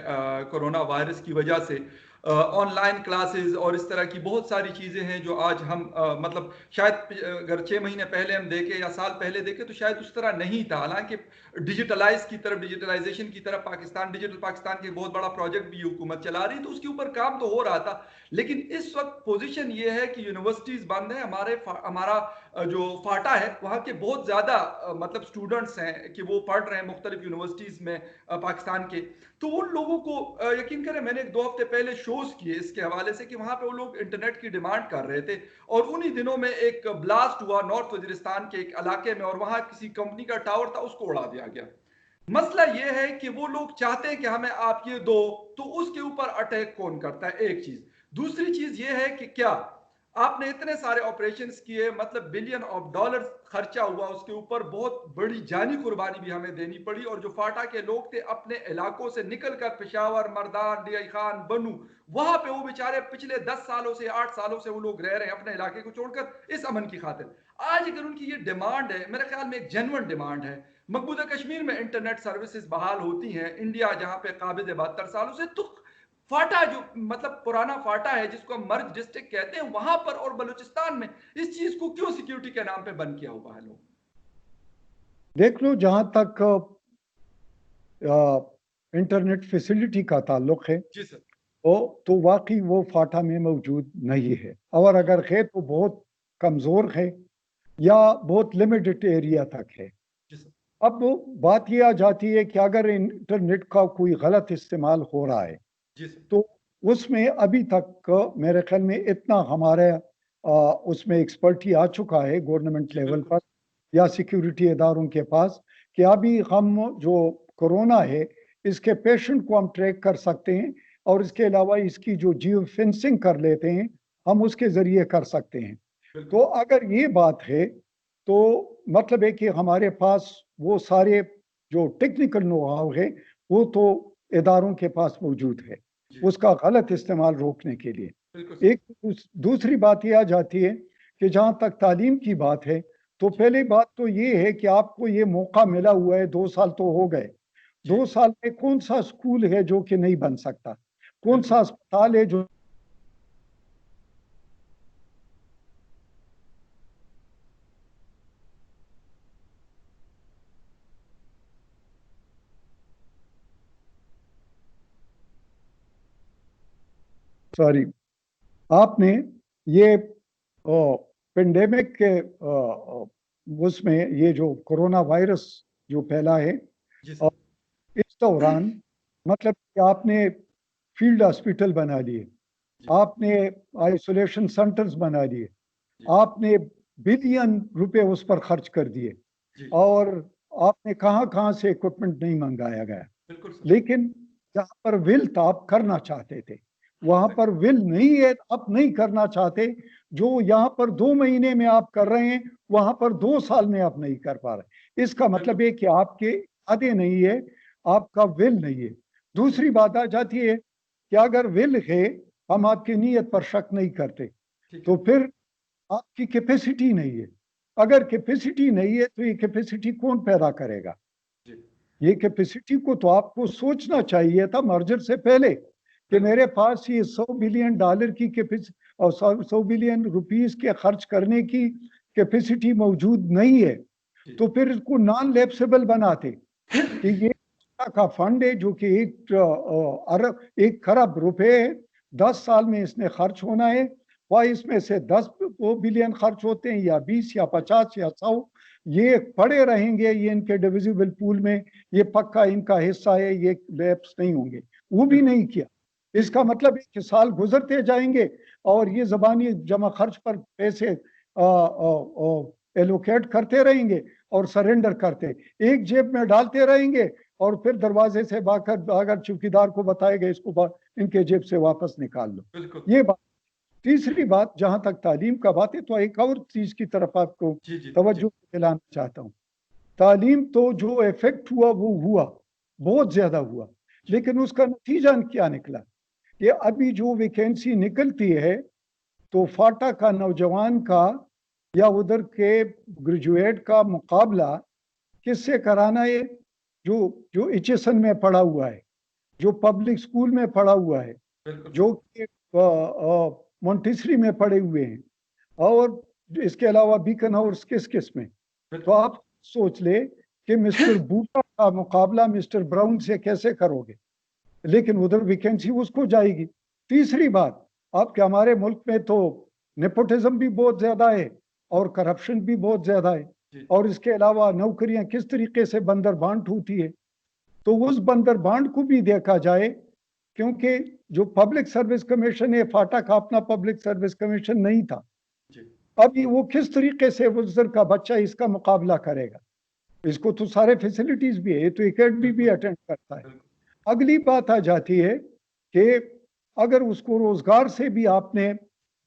کورونا وائرس کی وجہ سے آن لائن کلاسز اور اس طرح کی بہت ساری چیزیں ہیں جو آج ہم مطلب شاید اگر 6 مہینے پہلے ہم دیکھیں یا سال پہلے دیکھیں تو شاید اس طرح نہیں تھا. حالانکہ ڈیجیٹلائز کی طرف، ڈیجیٹلائزیشن کی طرف پاکستان، ڈیجیٹل پاکستان کے بہت بڑا پروجیکٹ بھی حکومت چلا رہی، تو اس کے اوپر کام تو ہو رہا تھا. لیکن اس وقت پوزیشن یہ ہے کہ یونیورسٹیز بند ہیں، ہمارا جو فاٹا ہے وہاں کے بہت زیادہ مطلب اسٹوڈنٹس ہیں کہ وہ پڑھ رہے ہیں مختلف یونیورسٹیز میں پاکستان کے. تو ان لوگوں کو یقین کریں میں نے 2 ہفتے پہلے شوز کیے اس کے حوالے سے کہ وہاں پہ وہ لوگ انٹرنیٹ کی ڈیمانڈ کر رہے تھے، اور انہی دنوں میں ایک بلاسٹ ہوا نارتھ وزیرستان کے ایک علاقے میں، اور وہاں کسی کمپنی کا ٹاور تھا اس کو اڑا دیا گیا. مسئلہ یہ ہے کہ وہ لوگ چاہتے ہیں کہ ہمیں آپ یہ دو، تو اس کے اوپر اٹیک کون کرتا ہے؟ ایک چیز. دوسری چیز یہ ہے کہ کیا آپ نے اتنے سارے آپریشنز کیے، مطلب بلین آف ڈالرز خرچہ ہوا اس کے اوپر، بہت بڑی جانی قربانی بھی ہمیں دینی پڑی، اور جو فاٹا کے لوگ تھے اپنے علاقوں سے نکل کر پشاور، مردان، ڈی آئی خان، بنو، وہاں پہ وہ بیچارے پچھلے 10 سالوں سے 8 سالوں سے وہ لوگ رہ رہے ہیں اپنے علاقے کو چھوڑ کر اس امن کی خاطر. آج اگر ان کی یہ ڈیمانڈ ہے، میرے خیال میں ایک جینون ڈیمانڈ ہے، مقبوضہ کشمیر میں انٹرنیٹ سروسز بحال ہوتی ہیں، انڈیا جہاں پہ قابض 72 سالوں سے، تو فاٹا جو مطلب پرانا فاٹا ہے جس کو ہم مرج ڈسٹرکٹ کہتے ہیں، وہاں پر اور بلوچستان میں اس چیز کو کیوں سیکیورٹی کے نام پہ بند کیا ہوا ہے لوگ؟ دیکھ لو جہاں تک انٹرنیٹ فیسلٹی کا تعلق ہے جی سر. تو واقعی وہ فاٹا میں موجود نہیں ہے، اور اگر ہے تو بہت کمزور ہے یا بہت لمیٹڈ ایریا تک ہے. جی سر. اب بات یہ آ جاتی ہے کہ اگر انٹرنیٹ کا کوئی غلط استعمال ہو رہا ہے جی سر. تو उसमें अभी तक मेरे ख्याल में इतना हमारे उसमें एक्सपर्टी आ चुका है गवर्नमेंट जी लेवल बिल्कुल पर या सिक्योरिटी इदारों के पास कि अभी हम जो कोरोना है इसके पेशेंट को हम ट्रैक कर सकते हैं और इसके अलावा इसकी जो जियो फेंसिंग कर लेते हैं हम उसके ज़रिए कर सकते हैं। तो बिल्कुल अगर ये बात है तो मतलब है कि हमारे पास वो सारे जो टेक्निकल नो हाउ है वो तो इदारों के पास मौजूद है जी उसका गलत इस्तेमाल रोकने के लिए। बिल्कुल सर एक दूसरी बात यह आ जाती है कि जहाँ तक तालीम की बात है तो जी पहली बात तो ये है कि आपको ये मौका मिला हुआ है, 2 साल तो हो गए। जी 2 साल में कौन सा स्कूल है जो कि नहीं बन सकता, कौन बिल्कुल सा अस्पताल है जो सॉरी आपने ये पेंडेमिक के उसमें ये जो कोरोना वायरस जो फैला है जी और सर इस दौरान मतलब कि आपने फील्ड हॉस्पिटल बना लिए, जी आपने आइसोलेशन सेंटर्स बना लिए, जी आपने बिलियन रुपए उस पर खर्च कर दिए जी और आपने कहाँ कहाँ से इक्विपमेंट नहीं मंगाया गया। बिल्कुल सर लेकिन जहाँ पर विल था आप करना चाहते थे, वहां एग्जैक्ट पर विल नहीं है आप नहीं करना चाहते। जो यहाँ पर 2 महीने में आप कर रहे हैं वहां पर 2 साल में आप नहीं कर पा रहे। इसका बिल्कुल मतलब है कि आपके इरादे नहीं है, आपका विल नहीं है। जी दूसरी बात आ जाती है कि अगर विल है, हम आपकी नीयत पर शक नहीं करते, ठीक तो है फिर आपकी कैपेसिटी नहीं है। अगर कैपेसिटी नहीं है तो ये कैपेसिटी कौन पैदा करेगा? जी ये कैपेसिटी को तो आपको सोचना चाहिए था मर्जर से पहले कि बिल्कुल मेरे पास ये $100 बिलियन की कैपेसिटी और 100 बिलियन रुपीस के खर्च करने की कैपेसिटी मौजूद नहीं है। जी तो फिर इसको नॉन लैप्सेबल बनाते कि ये का फंड है जो कि 1 खरब रुपए है, 10 साल में इसने खर्च होना है। वह इसमें से 10 बिलियन खर्च होते हैं या 20 या 50 या 100, ये पड़े रहेंगे, ये इनके डिविजिबल पूल में, ये पक्का इनका हिस्सा है, ये लैप्स नहीं होंगे। वो भी बिल्कुल नहीं किया। ठीक इसका मतलब है कि साल गुजरते जाएंगे और ये जबानी जमा खर्च पर पैसे एलोकेट करते रहेंगे और सरेंडर करते, एक जेब में डालते रहेंगे और फिर दरवाजे से भागर चौकीदार को बताएगा इसको इनके जेब से वापस निकाल लो। बिल्कुल ये बात। तीसरी बात, जहां तक तालीम का बात है तो एक और चीज की तरफ आपको जी जी जी तवज्जो दिलाना चाहता हूँ। तालीम तो जो इफेक्ट हुआ वो हुआ, बहुत ज्यादा हुआ, जी लेकिन उसका नतीजा क्या निकला? कि अभी जो वैकेंसी निकलती है तो फाटा का नौजवान का या उधर के ग्रेजुएट का मुकाबला किससे कराना है? जो जो एचएसएन में पढ़ा हुआ है, जो पब्लिक स्कूल में पढ़ा हुआ है, बिल्कुल जो कि मोंटेसरी में पढ़े हुए हैं और इसके अलावा बीकन हाउस किस किस में। तो बिल्कुल आप सोच ले कि मिस्टर बूटा का मुकाबला मिस्टर ब्राउन से कैसे करोगे, लेकिन उधर वैकेंसी उसको जाएगी। तीसरी बात, आपके हमारे मुल्क में तो नेपोटिज्म भी बहुत ज्यादा है और करप्शन भी बहुत ज्यादा है जी और इसके अलावा नौकरियां किस तरीके से बंदर बांट होती है। तो उस बंदर बांट को भी देखा जाए, क्योंकि जो पब्लिक सर्विस कमीशन है, फाटा का अपना पब्लिक सर्विस कमीशन नहीं था। जी अब ये वो किस तरीके से उधर का बच्चा इसका मुकाबला करेगा? इसको तो सारे फैसिलिटीज भी है, तो एकेडमी भी बिल्कुल अटेंड करता है। बिल्कुल अगली बात आ जाती है कि अगर उसको रोजगार से भी आपने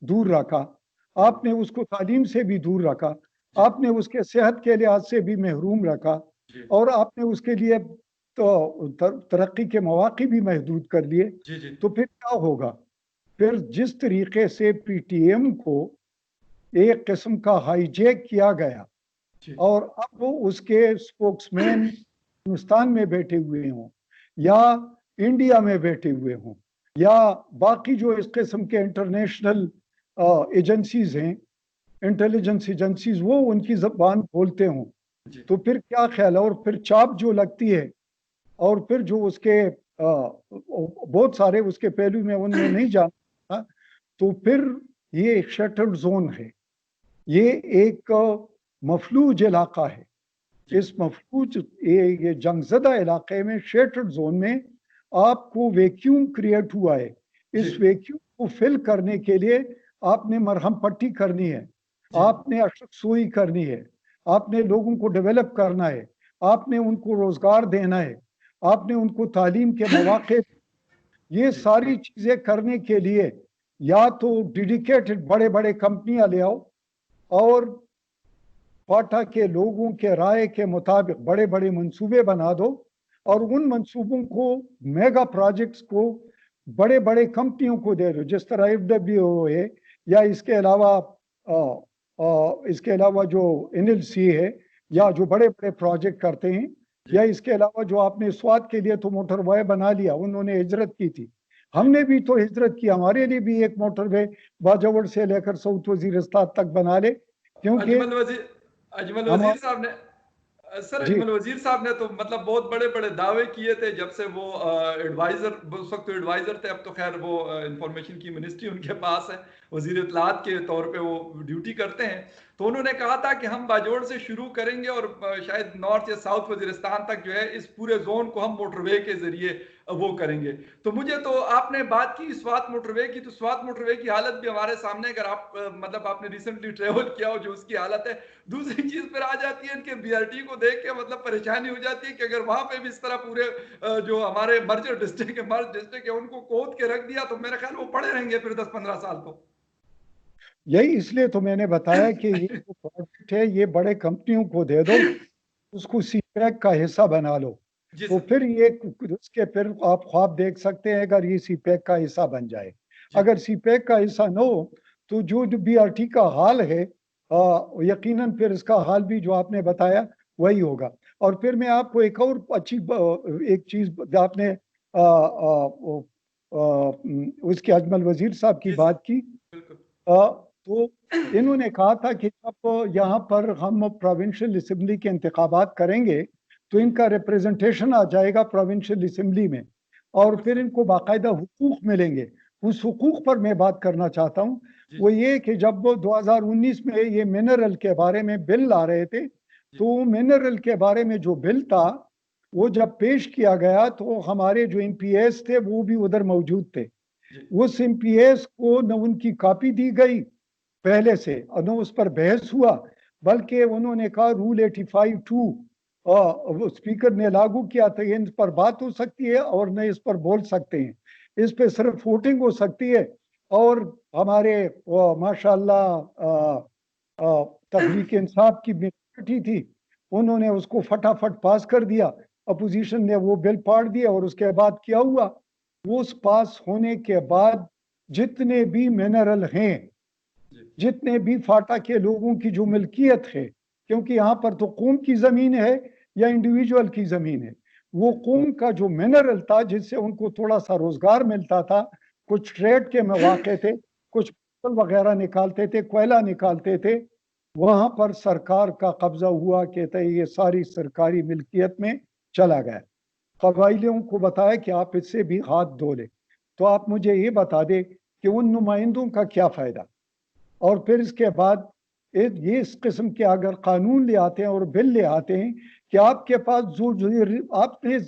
दूर रखा, जी आपने उसको तालीम से भी दूर रखा, जी आपने उसके सेहत के लिहाज से भी महरूम रखा जी और आपने उसके लिए तो तरक्की के मौके भी महदूद कर लिए, जी जी तो फिर क्या होगा? फिर जिस तरीके से पीटीएम को एक किस्म का हाईजैक किया गया जी और अब वो उसके स्पोक्समैन हिंदुस्तान में बैठे हुए हों या इंडिया में बैठे हुए हों या बाकी जो इस किस्म के इंटरनेशनल एजेंसीज हैं, इंटेलिजेंस एजेंसीज, वो उनकी जबान बोलते हों, जी तो फिर क्या ख्याल है? और फिर चाप जो लगती है और फिर जो उसके बहुत सारे उसके पहलू में उनमें नहीं जाना, तो फिर ये एक शटर्ड जोन है, ये एक मफलूज इलाका है। जी इस मफलूज ये जंगजदा इलाके में शेटर्ड जोन में आपको वैक्यूम क्रिएट हुआ है, इस वैक्यूम को फिल करने के लिए आपने मरहम पट्टी करनी है, आपने अशक सुई करनी है, आपने लोगों को डेवलप करना है, आपने उनको रोजगार देना है, आपने उनको तालीम के मौके, ये सारी चीजें करने के लिए या तो डेडिकेटेड बड़े बड़े कंपनियां ले आओ और फाटा के लोगों के राय के मुताबिक बड़े बड़े मंसूबे बना दो और उन मंसूबों को, मेगा प्रोजेक्ट्स को बड़े बड़े कंपनियों को दे दो, जिस तरह FWO है या इसके अलावा जो NLC है या जो बड़े बड़े प्रोजेक्ट करते हैं, या इसके अलावा जो आपने स्वाद के लिए तो मोटरवे बना लिया, उन्होंने हिजरत की थी, हमने भी तो हिजरत की, हमारे लिए भी एक मोटरवे बाजावर से लेकर साउथ वजीरिस्तान तक बना ले, क्योंकि अजमल वजीर साहब ने अजमल वजीर साहब ने तो मतलब बहुत बड़े बड़े दावे किए थे जब से वो एडवाइजर, उस वक्त तो एडवाइजर थे, अब तो खैर वो इंफॉर्मेशन की मिनिस्ट्री उनके पास है, वजीर इत्तलात के तौर पे वो ड्यूटी करते हैं। तो उन्होंने कहा था कि हम बाजोड़ से शुरू करेंगे और शायद नॉर्थ या साउथ वजीरिस्तान तक जो है इस पूरे जोन को हम मोटरवे के जरिए वो करेंगे। तो मुझे तो आपने बात की स्वात मोटरवे की, तो स्वात मोटरवे की हालत भी हमारे सामने, अगर आप मतलब आपने रिसेंटली ट्रेवल किया हो, जो उसकी हालत है। दूसरी चीज फिर आ जाती है इनके BRT को देख के मतलब परेशानी हो जाती है कि अगर वहां पे भी इस तरह पूरे जो हमारे मर्ज डिस्ट्रिक्ट है उनको खोद के रख दिया तो मेरा ख्याल वो पड़े रहेंगे फिर 10-15 साल तो। यही इसलिए तो मैंने बताया कि ये जो प्रोजेक्ट है ये बड़े कंपनियों को दे दो, उसको CPEC का हिस्सा बना लो, तो फिर ये उसके फिर आप ख्वाब देख सकते हैं अगर ये CPEC का हिस्सा बन जाए। अगर CPEC का हिस्सा न हो तो जो BRT का हाल है यकीनन फिर इसका हाल भी जो आपने बताया वही होगा। और फिर मैं आपको एक और अच्छी एक चीज, आपने उसके अजमल वजीर साहब की बात की, तो इन्होंने कहा था कि जब यहाँ पर हम प्रोविंशियल असेंबली के इंतखाबात करेंगे तो इनका रिप्रेजेंटेशन आ जाएगा प्रोविंशियल असेंबली में और फिर इनको बाकायदा हुकूक मिलेंगे। उस हुकूक पर मैं बात करना चाहता हूँ, वो ये कि जब 2019 में ये मिनरल के बारे में बिल ला रहे थे, तो मिनरल के बारे में जो बिल था वो जब पेश किया गया तो हमारे जो MPs थे वो भी उधर मौजूद थे। उस MPs को न उनकी कॉपी दी गई पहले से और न उस पर बहस हुआ, बल्कि उन्होंने कहा रूल 85(2) स्पीकर ने लागू किया था, इन पर बात हो सकती है और न इस पर बोल सकते हैं, इस पे सिर्फ वोटिंग हो सकती है। और हमारे माशाल्लाह तहरीक इंसाफ की मेजॉरिटी थी, उन्होंने उसको फटाफट पास कर दिया, अपोजिशन ने वो बिल पाड़ दिया और उसके बाद क्या हुआ, उस पास होने के बाद जितने भी मिनरल हैं, जितने भी फाटा के लोगों की जो मिल्कियत है, क्योंकि यहाँ पर तो कौम की जमीन है या इंडिविजुअल की जमीन है, वो कौम का जो मिनरल था जिससे उनको थोड़ा सा रोजगार मिलता था, कुछ ट्रेड के मौके थे, कुछ वगैरह निकालते थे, कोयला निकालते थे, वहां पर सरकार का कब्जा हुआ, कहते हैं ये सारी सरकारी मिल्कियत में चला गया। कबाइलियों को बताया कि आप इससे भी हाथ धो ले। तो आप मुझे ये बता दे कि उन नुमाइंदों का क्या फायदा। और फिर इसके बाद ये इस किस्म के अगर कानून ले आते हैं और बिल ले आते हैं कि आपके पास जो आपने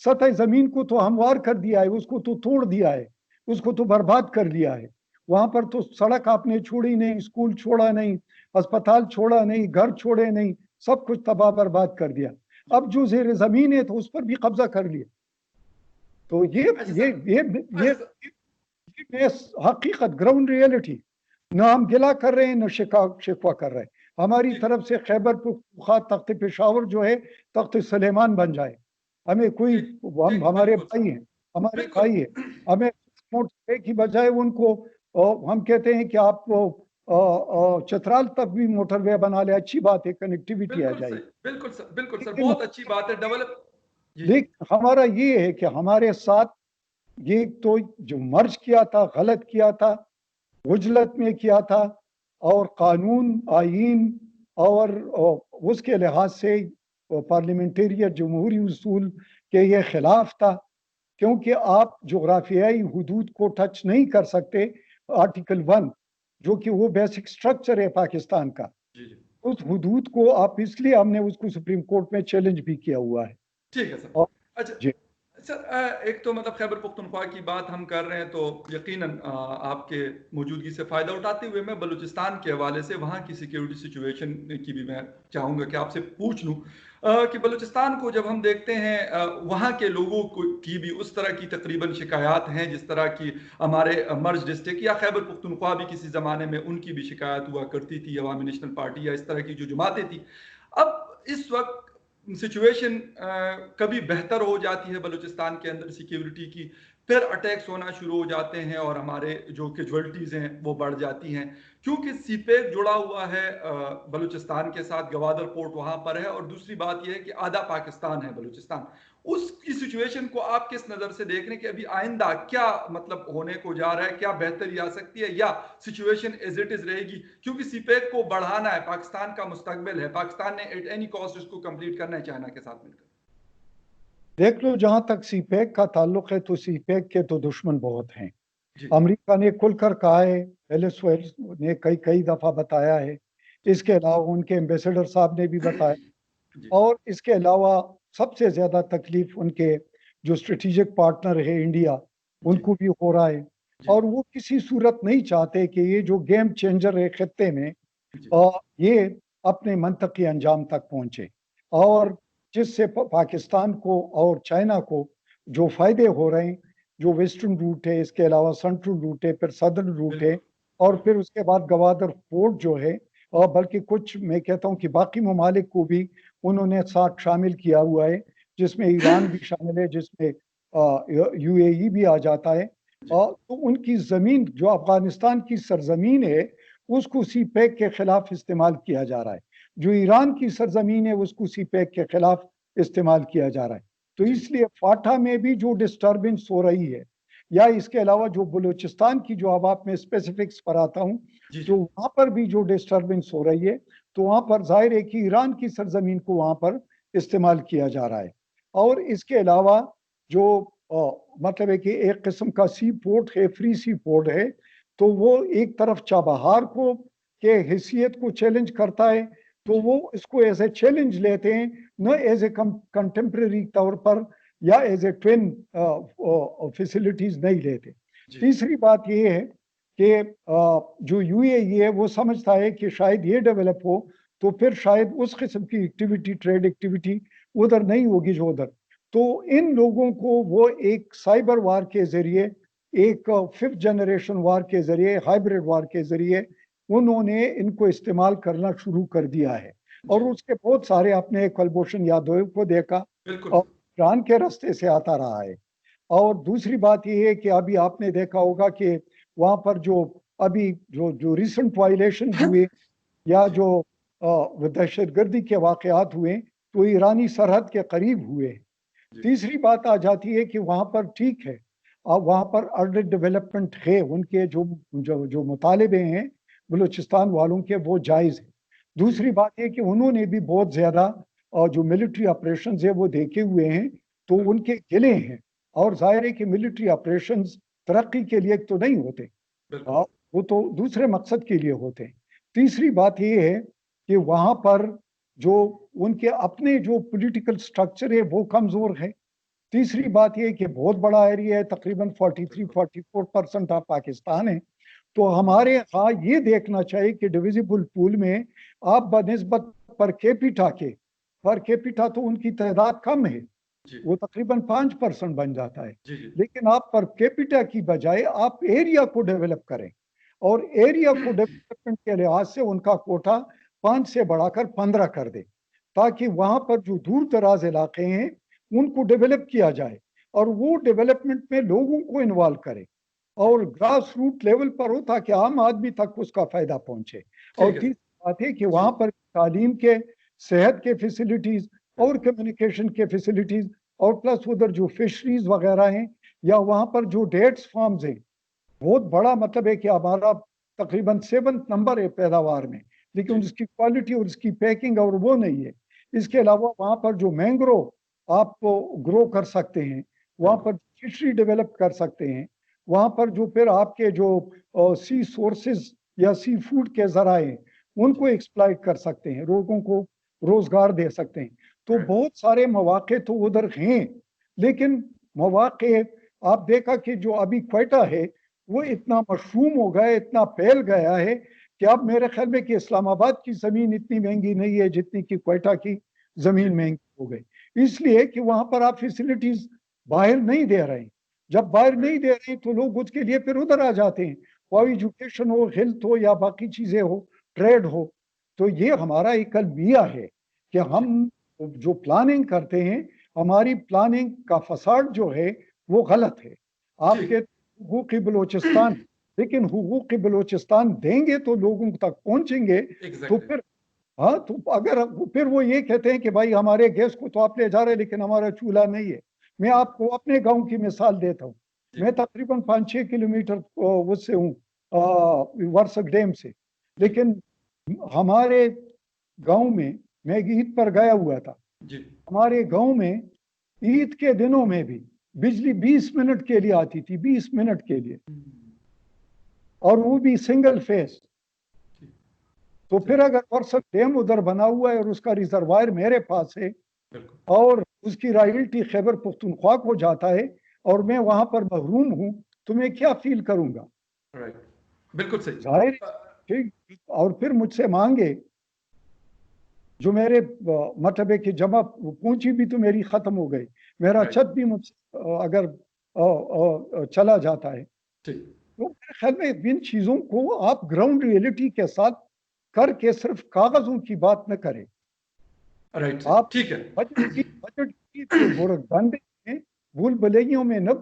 सतह जमीन को तो हमवार कर दिया है, उसको तो तोड़ दिया है, उसको तो बर्बाद कर दिया है, वहां पर तो सड़क आपने छोड़ी नहीं, स्कूल छोड़ा नहीं, अस्पताल छोड़ा नहीं, घर छोड़े नहीं, सब कुछ तबाह बर्बाद कर दिया। अब जो जेर जमीन है तो उस पर भी कब्जा कर लिया। तो ये हकीकत, ग्राउंड रियलिटी, ना हम गिला कर रहे हैं ना शिकवा कर रहे हैं। हमारी तरफ से खैबर पुख्तूनख्वा तख्त पेशावर जो है तख्त सुलेमान बन जाए, हमें कोई, हम हमारे भाई हैं, हमारे भाई है, हमें की बजाय उनको हम कहते हैं कि आप चतराल तक भी मोटरवे बना ले, अच्छी बात है, कनेक्टिविटी आ जाएगी। बिल्कुल सर, बहुत अच्छी बात है, डेवलप। लेकिन हमारा ये है कि हमारे साथ ये तो जो मर्ज किया था, गलत किया था, उजलत में किया था, और कानून आईन और उसके लिहाज से पार्लियामेंटेरियन जमहूरी उसूल के ये खिलाफ था, क्योंकि आप जोग्राफियाई हुदूद को टच नहीं कर सकते। आर्टिकल 1 जो कि वो बेसिक स्ट्रक्चर है पाकिस्तान का, उस हुदूद को आप, इसलिए हमने उसको सुप्रीम कोर्ट में चैलेंज भी किया हुआ है। ठीक है सर। अच्छा سر ایک تو مطلب خیبر پختونخوا کی بات ہم کر رہے ہیں تو یقیناً آپ کے موجودگی سے فائدہ اٹھاتے ہوئے میں بلوچستان کے حوالے سے وہاں کی سیکیورٹی سچویشن کی بھی میں چاہوں گا کہ آپ سے پوچھ لوں کہ بلوچستان کو جب ہم دیکھتے ہیں وہاں کے لوگوں کی بھی اس طرح کی تقریباً شکایات ہیں جس طرح کی ہمارے مرج ڈسٹرکٹ یا خیبر پختونخوا بھی کسی زمانے میں ان کی بھی شکایت ہوا کرتی تھی، عوامی نیشنل پارٹی یا اس طرح کی جو جماعتیں تھیں. اب اس وقت سچویشن کبھی بہتر ہو جاتی ہے بلوچستان کے اندر سیکیورٹی کی، پھر اٹیکس ہونا شروع ہو جاتے ہیں اور ہمارے جو کیجوالٹیز ہیں وہ بڑھ جاتی ہیں کیونکہ سی پیک جڑا ہوا ہے بلوچستان کے ساتھ، گوادر پورٹ وہاں پر ہے، اور دوسری بات یہ ہے کہ آدھا پاکستان ہے بلوچستان. اس کی سچویشن کو آپ کس نظر سے دیکھ رہے ہیں کہ ابھی آئندہ کیا مطلب ہونے کو جا رہا ہے، کیا بہتری آ سکتی ہے یا سچویشن ایز اٹ از رہے گی؟ کیونکہ سی پیک کو بڑھانا ہے، پاکستان کا مستقبل ہے، پاکستان نے ایٹ اینی کاسٹ اس کو کمپلیٹ کرنا ہے چائنا کے ساتھ مل کر. دیکھ لو، جہاں تک سی پیک کا تعلق ہے تو سی پیک کے تو دشمن بہت ہیں. جی امریکہ نے کھل کر کہا ہے، ایلس ویلس نے کئی دفعہ بتایا ہے، اس کے علاوہ ان کے ایمبیسڈر صاحب نے بھی بتایا، جی اور اس کے علاوہ سب سے زیادہ تکلیف ان کے جو اسٹریٹجک پارٹنر ہے انڈیا، ان جی کو بھی ہو رہا ہے. جی اور وہ کسی صورت نہیں چاہتے کہ یہ جو گیم چینجر ہے خطے میں جی یہ اپنے منطقی انجام تک پہنچے، اور جس سے پاکستان کو اور چائنا کو جو فائدے ہو رہے ہیں، جو ویسٹرن روٹ ہے، اس کے علاوہ سینٹرل روٹ ہے، پھر سدرن روٹ ہے، بالکل اور بالکل پھر اس کے بعد گوادر پورٹ جو ہے، اور بلکہ کچھ میں کہتا ہوں کہ باقی ممالک کو بھی انہوں نے ساتھ شامل کیا ہوا ہے، جس میں ایران بھی شامل ہے، جس میں یو اے ای بھی آ جاتا ہے. جی تو ان کی زمین جو افغانستان کی سرزمین ہے اس کو سی پیک کے خلاف استعمال کیا جا رہا ہے، جو ایران کی سرزمین ہے اس کو سی پیک کے خلاف استعمال کیا جا رہا ہے. تو جی اس لیے فاٹا میں بھی جو ڈسٹربنس ہو رہی ہے، یا اس کے علاوہ جو بلوچستان کی جو اب آپ میں اسپیسیفکس پر آتا ہوں، جی جو وہاں پر بھی جو ڈسٹربنس ہو رہی ہے، تو وہاں پر ظاہر ہے کہ ایران کی سرزمین کو وہاں پر استعمال کیا جا رہا ہے. اور اس کے علاوہ جو مطلب ہے کہ ایک قسم کا سی پورٹ ہے، فری سی پورٹ ہے، تو وہ ایک طرف چابہار کو کے حیثیت کو چیلنج کرتا ہے، تو جی وہ اس کو ایز اے چیلنج لیتے ہیں، نہ ایز اے کنٹمپریری طور پر یا ایز اے ٹوین فیسلٹیز نہیں لیتے. جی تیسری بات یہ ہے کہ جو یو اے ای ہے وہ سمجھتا ہے کہ شاید یہ ڈیولپ ہو تو پھر شاید اس قسم کی ایکٹیویٹی، ٹریڈ ایکٹیویٹی ادھر نہیں ہوگی جو ادھر. تو ان لوگوں کو وہ ایک سائبر وار کے ذریعے، ایک ففتھ جنریشن وار کے ذریعے، ہائیبریڈ وار کے ذریعے انہوں نے ان کو استعمال کرنا شروع کر دیا ہے. اور جی اس کے بہت سارے، آپ نے کلبھوشن یادو کو دیکھا، بالکل اور ایران کے راستے سے آتا رہا ہے. اور دوسری بات یہ ہے کہ ابھی آپ نے دیکھا ہوگا کہ وہاں پر جو ابھی جو ریسنٹ وائلیشن ہوئے یا جی جو دہشت گردی کے واقعات ہوئے تو ایرانی سرحد کے قریب ہوئے. جی تیسری بات آ جاتی ہے کہ وہاں پر ٹھیک ہے، وہاں پر ارلی ڈیولپمنٹ ہے، ان کے جو مطالبے ہیں بلوچستان والوں کے وہ جائز ہیں. جی دوسری بات یہ کہ انہوں نے بھی بہت زیادہ جو ملٹری آپریشنز ہیں وہ دیکھے ہوئے ہیں، تو بالکل ان کے گلے ہیں. اور ظاہر ہے کہ ملٹری آپریشنز ترقی کے لیے تو نہیں ہوتے، بالکل وہ تو دوسرے مقصد کے لیے ہوتے ہیں. تیسری بات یہ ہے کہ وہاں پر جو ان کے اپنے جو پولیٹیکل سٹرکچر ہے وہ کمزور ہے. تیسری بات یہ کہ بہت بڑا ایریا ہے، تقریباً 43-44% آف پاکستان ہے. تو ہمارے ہاں یہ دیکھنا چاہیے کہ ڈویزیبل پول میں آپ بنسبت پر کیپیٹا تو ان کی تعداد کم ہے، جی وہ تقریباً 5% بن جاتا ہے. جی جی لیکن آپ پر کیپیٹا کی بجائے آپ ایریا کو ڈیولپ کریں، اور ایریا کو ڈیولپمنٹ کے لحاظ سے ان کا کوٹا 5 سے بڑھا کر 15 کر دے، تاکہ وہاں پر جو دور دراز علاقے ہیں ان کو ڈیولپ کیا جائے، اور وہ ڈیولپمنٹ میں لوگوں کو انوالو کرے اور گراس روٹ لیول پر ہو تاکہ عام آدمی تک اس کا فائدہ پہنچے. اور ٹھیک ہے تیسری بات ہے کہ جی وہاں پر تعلیم کے، صحت کے فیسلٹیز اور بالکل کمیونیکیشن کے فیسلٹیز، اور پلس ادھر جو فشریز وغیرہ ہیں یا وہاں پر جو ڈیٹس فارمز ہیں، بہت بڑا مطلب ہے کہ ہمارا تقریباً 7th نمبر ہے پیداوار میں، لیکن جی اس کی کوالٹی اور اس کی پیکنگ اور وہ نہیں ہے. اس کے علاوہ وہاں پر جو مینگرو آپ گرو کر سکتے ہیں، وہاں بالکل پر فشری ڈیولپ کر سکتے ہیں، وہاں پر جو پھر آپ کے جو سی سورسز یا سی فوڈ کے ذرائع ان کو جی ایکسپلائٹ کر سکتے ہیں، لوگوں کو روزگار دے سکتے ہیں. تو رائٹ بہت سارے مواقع تو ادھر ہیں، لیکن मौके आप देखा कि जो अभी क्वेटा है वो इतना मशरूम हो गया, इतना फैल गया है कि अब मेरे ख्याल में कि इस्लामाबाद की ज़मीन इतनी महंगी नहीं है जितनी कि क्वेटा की ज़मीन महंगी हो गई, इसलिए कि वहाँ पर आप फैसिलिटीज़ बाहर नहीं दे रहे हैं। जब बाहर नहीं दे रहे हैं तो लोग उसके लिए फिर उधर आ जाते हैं, वो एजुकेशन हो, हेल्थ हो या बाकी चीज़ें हो, ट्रेड हो। तो ये हमारा एक अलमिया है कि हम जो प्लानिंग करते हैं, हमारी प्लानिंग का फसाड जो है वो गलत है। आपके हुकूक बलोचिस्तान, लेकिन हुकूक बलोचिस्तान देंगे तो लोगों तक पहुंचेंगे। तो फिर हाँ, तो अगर फिर वो ये कहते हैं कि भाई हमारे गैस को तो आप ले जा रहे हैं लेकिन हमारा चूल्हा नहीं है। मैं आपको अपने गांव की मिसाल देता हूँ। मैं तकरीबन 5-6 किलोमीटर उससे हूँ, वर्सक डैम से, लेकिन हमारे गांव में मैं ईद पर गया हुआ था। हमारे गांव में ईद के दिनों में भी बिजली 20 मिनट के लिए आती थी, 20 मिनट के लिए, और वो भी सिंगल फेस। तो फिर अगर वर्सक डैम उधर बना हुआ है और उसका रिजर्वायर मेरे पास है और उसकी रॉयल्टी खैबर पख्तूनख्वा को जाता है और मैं वहां पर महरूम हूं, तो मैं क्या फील करूंगा? बिल्कुल सही, जाहिर ठीक। और फिर मुझसे मांगे जो मेरे मरतबे की जमा पूंजी भी तो मेरी खत्म हो गई, मेरा छत भी मुझसे अगर चला जाता है। तो मेरे ख्याल में इन चीजों को आप ग्राउंड रियलिटी के साथ करके सिर्फ कागजों की बात न करें। आप ठीक है, बजट की बुरदंड में भूल भुलैयों में न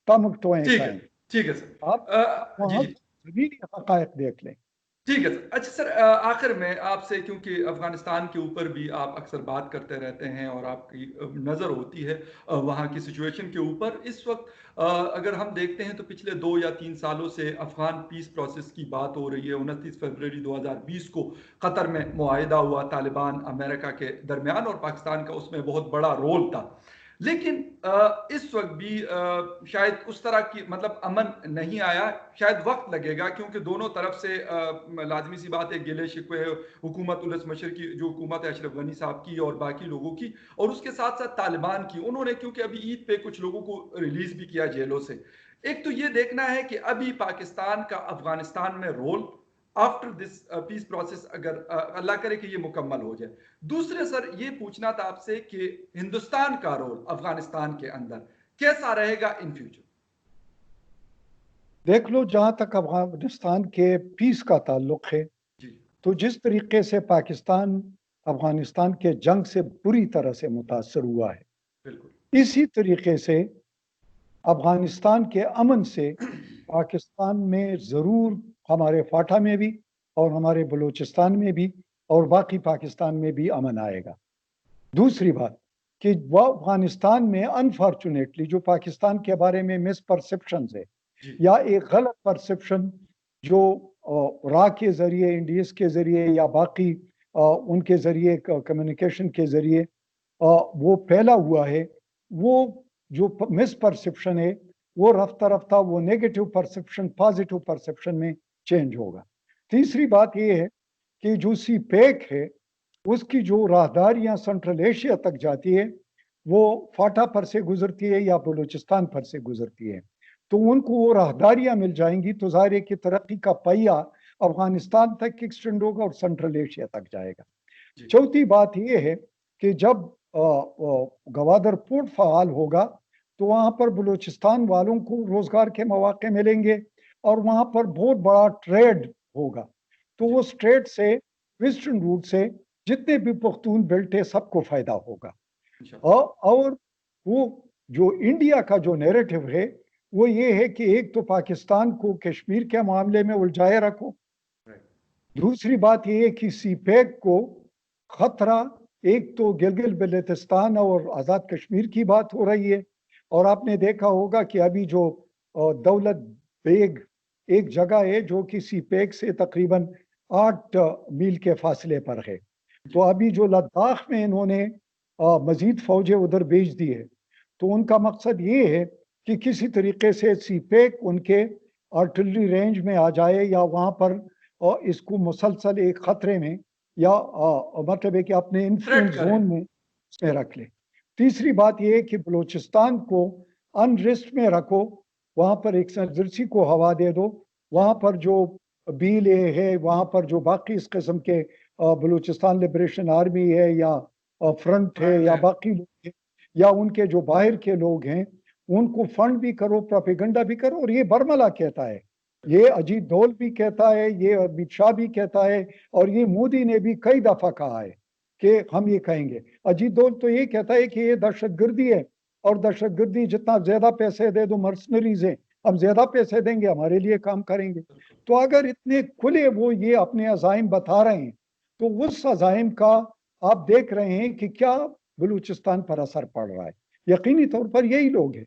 तमक टोएं खाएं। ठीक है सर, आप वहां जमीनी हकायक देख लें। ठीक है सर। अच्छा सर, आखिर में आपसे, क्योंकि अफगानिस्तान के ऊपर भी आप अक्सर बात करते रहते हैं और आपकी नज़र होती है वहाँ की सिचुएशन के ऊपर, इस वक्त अगर हम देखते हैं तो पिछले 2 या 3 सालों से अफगान पीस प्रोसेस की बात हो रही है। 29 फरवरी 2020 को कतर में मुआहिदा हुआ तालिबान अमेरिका के दरमियान और पाकिस्तान का उसमें बहुत बड़ा रोल था। लेकिन इस वक्त भी शायद उस तरह की मतलब अमन नहीं आया, शायद वक्त लगेगा, क्योंकि दोनों तरफ से लाजमी सी बात है गिले शिकवे है हुकूमत उलस मशर की, जो हुकूमत है अशरफ गनी साहब की और बाकी लोगों की, और उसके साथ साथ तालिबान की। उन्होंने क्योंकि अभी ईद पे कुछ लोगों को रिलीज भी किया जेलों से। एक तो ये देखना है कि अभी पाकिस्तान का अफगानिस्तान में role after this peace process, अगर अल्लाह करे कि ये मुकम्मल हो जाए। दूसरे सर ये पूछना था आपसे कि हिंदुस्तान का रोल अफगानिस्तान के अंदर कैसा रहेगा इन फ्यूचर? देख लो, जहां तक अफगानिस्तान के पीस का ताल्लुक है, तो जिस तरीके से पाकिस्तान अफगानिस्तान के जंग से बुरी तरह से मुतासर हुआ है, इसी तरीके से अफगानिस्तान के अमन से पाकिस्तान में ज़रूर, हमारे फाटा में भी और हमारे बलूचिस्तान में भी और बाकी पाकिस्तान में भी अमन आएगा। दूसरी बात कि वह अफगानिस्तान में अनफॉर्चुनेटली जो पाकिस्तान के बारे में मिसपरसेप्शन है या एक गलत परसेप्शन जो रा के ज़रिए, इंडियस के ज़रिए या बाकी उनके ज़रिए कम्युनिकेशन के ज़रिए वो फैला हुआ है, वो जो मिसपरसेप्शन है वो रफ्ता रफ्ता वो नेगेटिव परसेप्शन पॉजिटिव परसेप्शन में चेंज होगा। तीसरी बात ये है कि जो सी पैक है उसकी जो राहदारियां सेंट्रल एशिया तक जाती है वो फाटा पर से गुजरती है या बलूचिस्तान पर से गुजरती है, तो उनको वो राहदारियां मिल जाएंगी तो ज़ाहिर है कि तरक्की का पहिया अफगानिस्तान तक एक्सटेंड होगा और सेंट्रल एशिया तक जाएगा। चौथी बात ये है कि जब गवादर पोर्ट फ़ाल होगा तो वहाँ पर बलूचिस्तान वालों को रोज़गार के मौके मिलेंगे और वहाँ पर बहुत बड़ा ट्रेड होगा। तो उस ट्रेड से, वेस्टर्न रूट से जितने भी पख्तून बेल्ट है सबको फ़ायदा होगा। और वो जो इंडिया का जो नैरेटिव है वो ये है कि एक तो पाकिस्तान को कश्मीर के मामले में उलझाए रखो, दूसरी बात ये है कि सी पैक को खतरा, एक तो गिलगित बल्तिस्तान और आज़ाद कश्मीर की बात हो रही है, और आपने देखा होगा कि अभी जो दौलत बेग एक जगह है जो कि सी पैक से तकरीबन 8 मील के फासले पर है, तो अभी जो लद्दाख में इन्होंने मजीद फौजें उधर भेज दी है, तो उनका मकसद ये है कि किसी तरीके से सी पैक उनके आर्टिलरी रेंज में आ जाए या वहाँ पर और इसको मुसलसल एक खतरे में या मतलब है कि अपने इन्फ्लुएंस जोन में उसमें रख ले। तीसरी बात यह है कि बलूचिस्तान को अनरेस्ट में रखो, वहाँ पर एक्सर्जेंसी को हवा दे दो, वहाँ पर जो BLA है, वहाँ पर जो बाकी इस किस्म के बलूचिस्तान लिबरेशन आर्मी है या फ्रंट है या बाकी लोग हैं या उनके जो बाहर के लोग हैं, उनको फंड भी करो, प्रोपेगेंडा भी करो। और ये बरमला कहता है, ये अजीत डोल भी कहता है, ये अमित शाह भी कहता है, और ये मोदी ने भी कई दफा कहा है कि हम ये कहेंगे। अजीत डोल तो ये कहता है कि ये दहशतगर्दी है, और दहशतगर्दी जितना ज्यादा पैसे दे दो, मर्सनरीज हैं, हम ज्यादा पैसे देंगे, हमारे लिए काम करेंगे। तो अगर इतने खुले वो ये अपने अज़ाइम बता रहे हैं, तो उस अज़ाइम का आप देख रहे हैं कि क्या बलूचिस्तान पर असर पड़ रहा है। यकीनी तौर पर यही लोग हैं।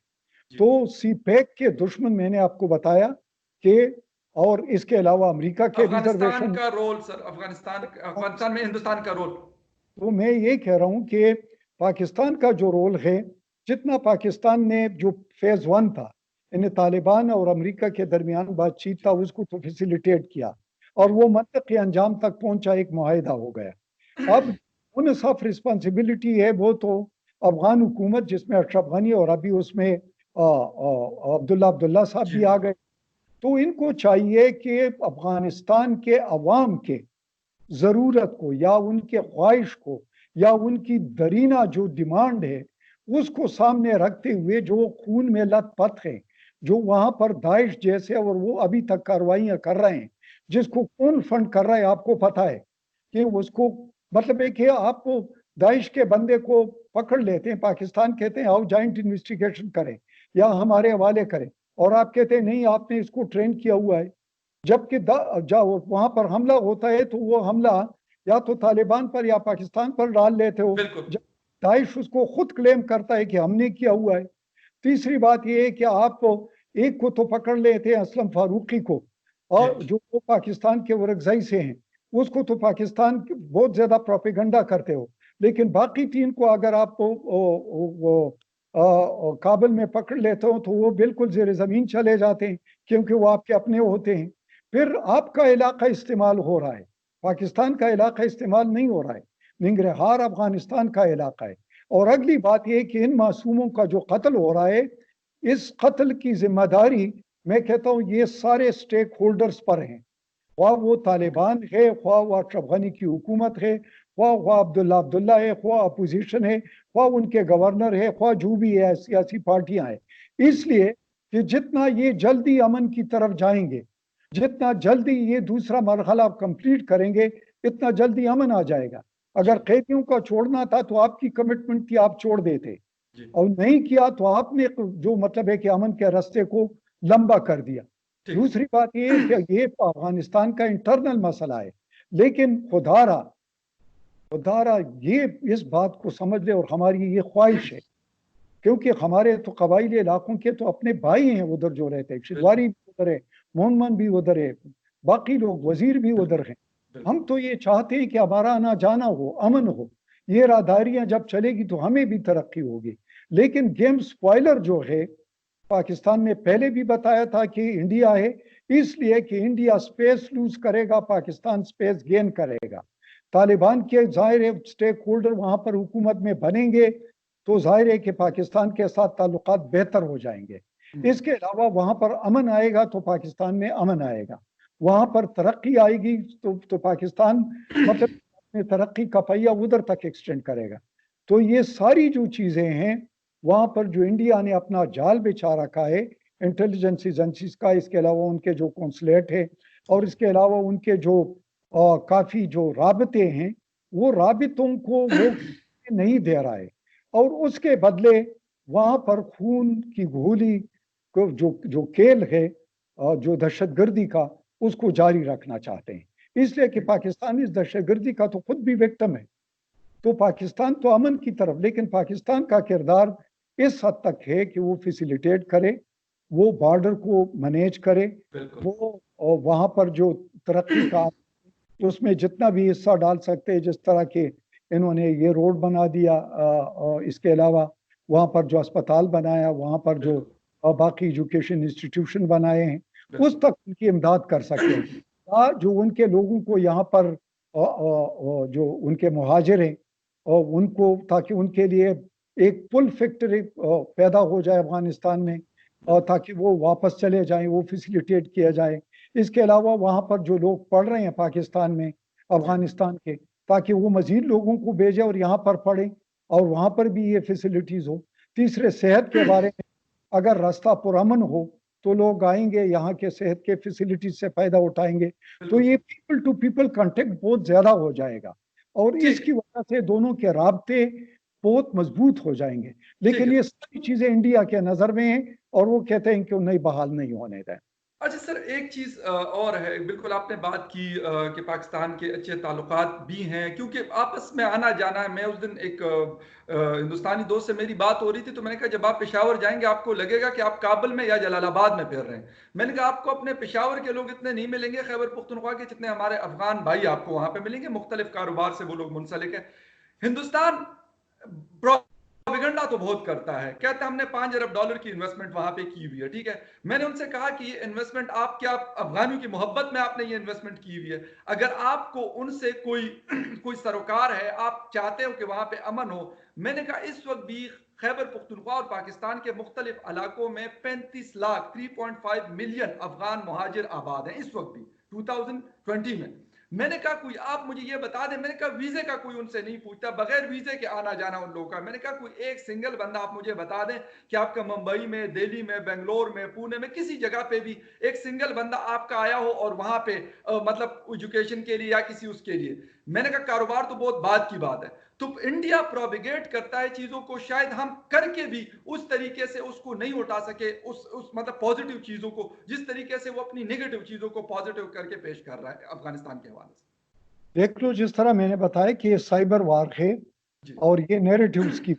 तो CPEC के दुश्मन मैंने आपको बताया कि, और इसके अलावा अमेरिका के अफगानिस्तान का रोल सर, अफगानिस्तान में हिंदुस्तान का रोल। तो मैं ये कह रहा हूं कि पाकिस्तान का जो रोल है, जितना पाकिस्तान ने जो फेज 1 था, यानी तालिबान और अमेरिका के दरमियान बातचीत था, उसको तो फैसिलिटेट किया और वो मंतकी अंजाम तक पहुंचा, एक मुआहिदा हो गया। अब उनस ऑफ रिस्पॉन्सिबिलिटी है वो तो अफगान हुकूमत, जिसमें अशरफ गनी और अभी उसमें अब्दुल्ला साहब भी आ गए। तो इनको चाहिए कि अफगानिस्तान के अवाम के ज़रूरत को या उनके ख्वाहिश को या उनकी दरीना जो डिमांड है उसको सामने रखते हुए, जो खून में लथपथ है, जो वहां पर दाइश जैसे, और वो अभी तक कार्रवाइयां कर रहे हैं, जिसको कौन फंड कर रहा है आपको पता है कि उसको, मतलब है कि आप दाइश के बंदे को पकड़ लेते हैं, पाकिस्तान कहते हैं आओ जॉइंट इन्वेस्टिगेशन करें या हमारे हवाले करें, और आप कहते हैं नहीं आपने इसको ट्रेन किया हुआ है। जबकि वहां पर हमला होता है तो वो हमला या तो तालिबान पर या पाकिस्तान पर डाल लेते हो, जब दाइश उसको खुद क्लेम करता है कि हमने किया हुआ है। तीसरी बात यह है कि आप एक को तो पकड़ लेते हैं, असलम फारूकी को, और जो पाकिस्तान के वरगज़ई से हैं, उसको तो पाकिस्तान बहुत ज्यादा प्रोपेगेंडा करते हो, लेकिन बाकी 3 को अगर आप काबुल में पकड़ लेते हो तो वो बिल्कुल ज़ेर ज़मीन चले जाते हैं, क्योंकि वो आपके अपने होते हैं। फिर आपका इलाका इस्तेमाल हो रहा है, पाकिस्तान का इलाका इस्तेमाल नहीं हो रहा है, निंगरहार अफगानिस्तान का इलाका है। और अगली बात यह कि इन मासूमों का जो कत्ल हो रहा है, इस कत्ल की जिम्मेदारी मैं कहता हूँ ये सारे स्टेक होल्डर्स पर हैं, ख्वाह वो तालिबान है, ख्वाह वो अशरफ गनी की हुकूमत है, ख्वाह अब्दुल्ला है, ख्वाह अपोजिशन है, ख्वाह उनके गवर्नर है, ख्वाह जो भी है सियासी पार्टियां हैं। इसलिए कि जितना ये जल्दी अमन की तरफ जाएंगे, जितना जल्दी ये दूसरा मरहला कंप्लीट करेंगे, इतना जल्दी अमन आ जाएगा। अगर कैदियों का छोड़ना था तो आपकी कमिटमेंट थी, आप छोड़ देते, और नहीं किया तो आपने जो मतलब है कि अमन के रास्ते को लंबा कर दिया। दूसरी बात ये है कि ये अफगानिस्तान का इंटरनल मसला है, लेकिन खुदारा ये इस बात को समझ ले, और हमारी ये ख्वाहिश है, क्योंकि हमारे तो कबाइली इलाकों के तो अपने भाई हैं उधर जो रहते हैं, शिदवारी भी उधर है, मोहम्मद भी उधर है, बाकी लोग वजीर भी उधर हैं। हम तो ये चाहते हैं कि हमारा आना जाना हो, अमन हो, ये राहदारियां जब चलेगी तो हमें भी तरक्की होगी। लेकिन गेम स्पॉइलर जो है, पाकिस्तान ने पहले भी बताया था कि इंडिया है, इसलिए कि इंडिया स्पेस लूज करेगा, पाकिस्तान स्पेस गेन करेगा। तालिबान के जाहिर है स्टेक होल्डर वहां पर हुकूमत में बनेंगे तो जाहिर है कि पाकिस्तान के साथ ताल्लुकात बेहतर हो जाएंगे। इसके अलावा वहां पर अमन आएगा तो पाकिस्तान में अमन आएगा, वहां पर तरक्की आएगी तो पाकिस्तान मतलब अपने तरक्की का पहिया उधर तक एक्सटेंड करेगा। तो ये सारी जो चीजें हैं, वहां पर जो इंडिया ने अपना जाल बिछा रखा है इंटेलिजेंस एजेंसीज का, इसके अलावा उनके जो कौंसलेट है, और इसके अलावा उनके जो काफी जो राबते हैं, वो राबतों को वो नहीं दे रहा है, और उसके बदले वहां पर खून की घोली को जो खेल है जो दहशतगर्दी का, उसको जारी रखना चाहते हैं। इसलिए कि पाकिस्तान इस दहशतगर्दी का तो खुद भी विक्टिम है। तो पाकिस्तान तो अमन की तरफ, लेकिन पाकिस्तान का किरदार इस हद तक है कि वो फैसिलिटेट करे, वो बॉर्डर को मैनेज करे, वो वहां पर जो तरक्की का उसमें जितना भी हिस्सा डाल सकते हैं, जिस तरह के इन्होंने ये रोड बना दिया, इसके अलावा वहाँ पर जो अस्पताल बनाया, वहाँ पर जो बाकी एजुकेशन इंस्टीट्यूशन बनाए हैं, उस तक उनकी इमदाद कर सकते हैं। जो उनके लोगों को यहाँ पर जो उनके मुहाजिर हैं, और उनको, ताकि उनके लिए ایک پل فیکٹری پیدا ہو جائے افغانستان میں تاکہ وہ واپس چلے جائیں, وہ فیسیلیٹیٹ کیا جائے. اس کے علاوہ وہاں پر جو لوگ پڑھ رہے ہیں پاکستان میں افغانستان کے, تاکہ وہ مزید لوگوں کو بھیجے اور یہاں پر پڑھیں اور وہاں پر بھی یہ فیسلٹیز ہو. تیسرے, صحت کے بارے میں اگر راستہ پرامن ہو تو لوگ آئیں گے, یہاں کے صحت کے فیسلٹیز سے فائدہ اٹھائیں گے, تو یہ پیپل ٹو پیپل کانٹیکٹ بہت زیادہ ہو جائے گا اور اس کی وجہ سے دونوں کے رابطے بہت مضبوط ہو جائیں گے. لیکن یہ ساری چیزیں انڈیا کے نظر میں ہیں اور وہ کہتے ہیں کہ انہیں بحال نہیں ہونے دیں. اچھا سر, ایک چیز اور ہے, بالکل آپ نے بات کی کہ پاکستان کے اچھے تعلقات بھی ہیں کیونکہ آپس میں آنا جانا ہے. میں اس دن ایک ہندوستانی دوست سے میری بات ہو رہی تھی تو میں نے کہا جب آپ پشاور جائیں گے آپ کو لگے گا کہ آپ کابل میں یا جلال آباد میں پھر رہے ہیں. میں نے کہا آپ کو اپنے پشاور کے لوگ اتنے نہیں ملیں گے خیبر پختونخوا کے جتنے ہمارے افغان بھائی آپ کو وہاں پہ ملیں گے, مختلف کاروبار سے وہ لوگ منسلک ہیں. ہندوستان پروپیگنڈا تو بہت کرتا ہے, کہتے ہیں ہم نے $5 ارب کی انویسٹمنٹ وہاں پہ کی ہوئی ہے. ٹھیک ہے, میں نے ان سے کہا کہ یہ انویسٹمنٹ آپ کیا افغانیوں کی محبت میں آپ نے یہ انویسٹمنٹ کی ہوئی ہے؟ اگر آپ کو ان سے کوئی سروکار ہے, آپ چاہتے ہو کہ وہاں پہ امن ہو. میں نے کہا اس وقت بھی خیبر پختونخوا اور پاکستان کے مختلف علاقوں میں 35 لاکھ 3.5 ملین افغان مہاجر آباد ہیں اس وقت بھی 2020 میں. میں نے کہا کوئی آپ مجھے یہ بتا دیں, میں نے کہا ویزے کا کوئی ان سے نہیں پوچھتا, بغیر ویزے کے آنا جانا ان لوگوں کا. میں نے کہا کوئی ایک سنگل بندہ آپ مجھے بتا دیں کہ آپ کا ممبئی میں, دہلی میں, بنگلور میں, پونے میں, کسی جگہ پہ بھی ایک سنگل بندہ آپ کا آیا ہو اور وہاں پہ مطلب ایجوکیشن کے لیے یا کسی اس کے لیے. میں نے کہا کاروبار تو بہت بعد کی بات ہے. تو انڈیا پروپیگیٹ کرتا ہے چیزوں کو, شاید ہم کر کے بھی اس طریقے سے اس کو نہیں اٹھا سکے, اس مطلب پازیٹیو چیزوں کو, جس طریقے سے وہ اپنی نیگیٹو چیزوں کو پازیٹیو کر کے پیش کر رہا ہے افغانستان کے حوالے سے. دیکھ لو, جس طرح میں نے بتایا کہ یہ سائبر وار ہے اور یہ نیریٹیوز کی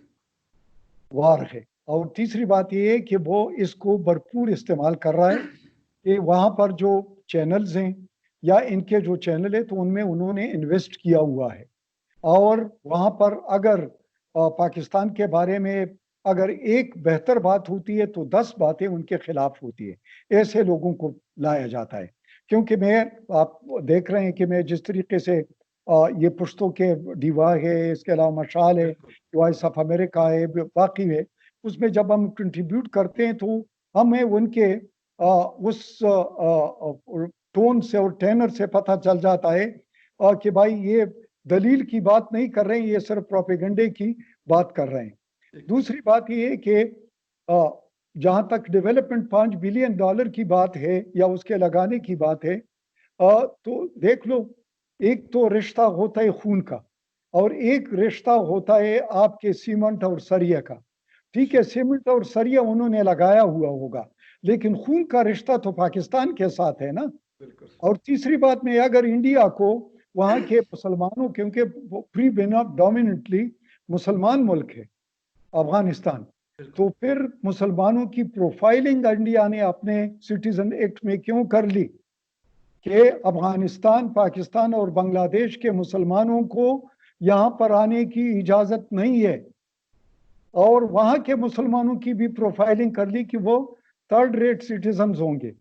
وار ہے, اور تیسری بات یہ ہے کہ وہ اس کو بھرپور استعمال کر رہا ہے کہ وہاں پر جو چینلز ہیں یا ان کے جو چینل ہے تو ان میں انہوں نے انویسٹ کیا ہوا ہے, اور وہاں پر اگر پاکستان کے بارے میں اگر ایک بہتر بات ہوتی ہے تو 10 باتیں ان کے خلاف ہوتی ہے. ایسے لوگوں کو لایا جاتا ہے. کیونکہ میں, آپ دیکھ رہے ہیں کہ میں جس طریقے سے یہ پشتوں کے ڈیوا ہے, اس کے علاوہ مشال ہے, وائس آف امریکہ ہے, باقی ہے, اس میں جب ہم کنٹریبیوٹ کرتے ہیں تو ہمیں ان کے اس ٹون سے اور ٹینر سے پتہ چل جاتا ہے کہ بھائی یہ دلیل کی بات نہیں کر رہے ہیں, یہ صرف پروپیگنڈے کی بات کر رہے ہیں. دوسری بات یہ ہے کہ جہاں تک ڈیولپمنٹ $5 بلین کی بات ہے یا اس کے لگانے کی بات ہے, تو دیکھ لو, ایک تو رشتہ ہوتا ہے خون کا اور ایک رشتہ ہوتا ہے آپ کے سیمنٹ اور سریا کا. ٹھیک ہے, سیمنٹ اور سریا انہوں نے لگایا ہوا ہوگا, لیکن خون کا رشتہ تو پاکستان کے ساتھ ہے نا. اور تیسری بات میں, اگر انڈیا کو وہاں کے مسلمانوں, کیونکہ پری ڈومیننٹلی مسلمان ملک ہے افغانستان, تو پھر مسلمانوں کی پروفائلنگ انڈیا نے اپنے سٹیزن ایکٹ میں کیوں کر لی کہ افغانستان, پاکستان اور بنگلہ دیش کے مسلمانوں کو یہاں پر آنے کی اجازت نہیں ہے, اور وہاں کے مسلمانوں کی بھی پروفائلنگ کر لی کہ وہ تھرڈ ریٹ سٹیزنز ہوں گے.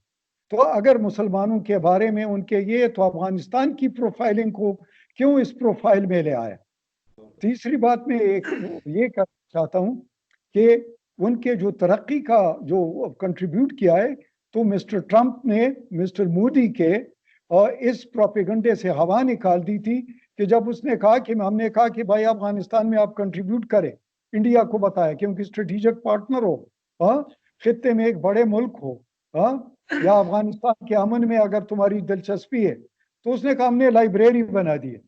تو اگر مسلمانوں کے بارے میں ان کے یہ, تو افغانستان کی پروفائلنگ کو کیوں اس پروفائل میں لے آیا. تیسری بات میں یہ کرنا چاہتا ہوں کہ ان کے جو ترقی کا جو کنٹریبیوٹ کیا ہے, تو مسٹر ٹرمپ نے مسٹر مودی کے اس پروپیگنڈے سے ہوا نکال دی تھی کہ جب اس نے کہا کہ ہم نے کہا کہ بھائی افغانستان میں آپ کنٹریبیوٹ کریں, انڈیا کو بتایا کیونکہ اسٹریٹجک پارٹنر ہو, خطے میں ایک بڑے ملک ہو, یا افغانستان کے امن میں اگر تمہاری دلچسپی ہے, تو اس نے کہا ہم نے لائبریری بنا دی ہے.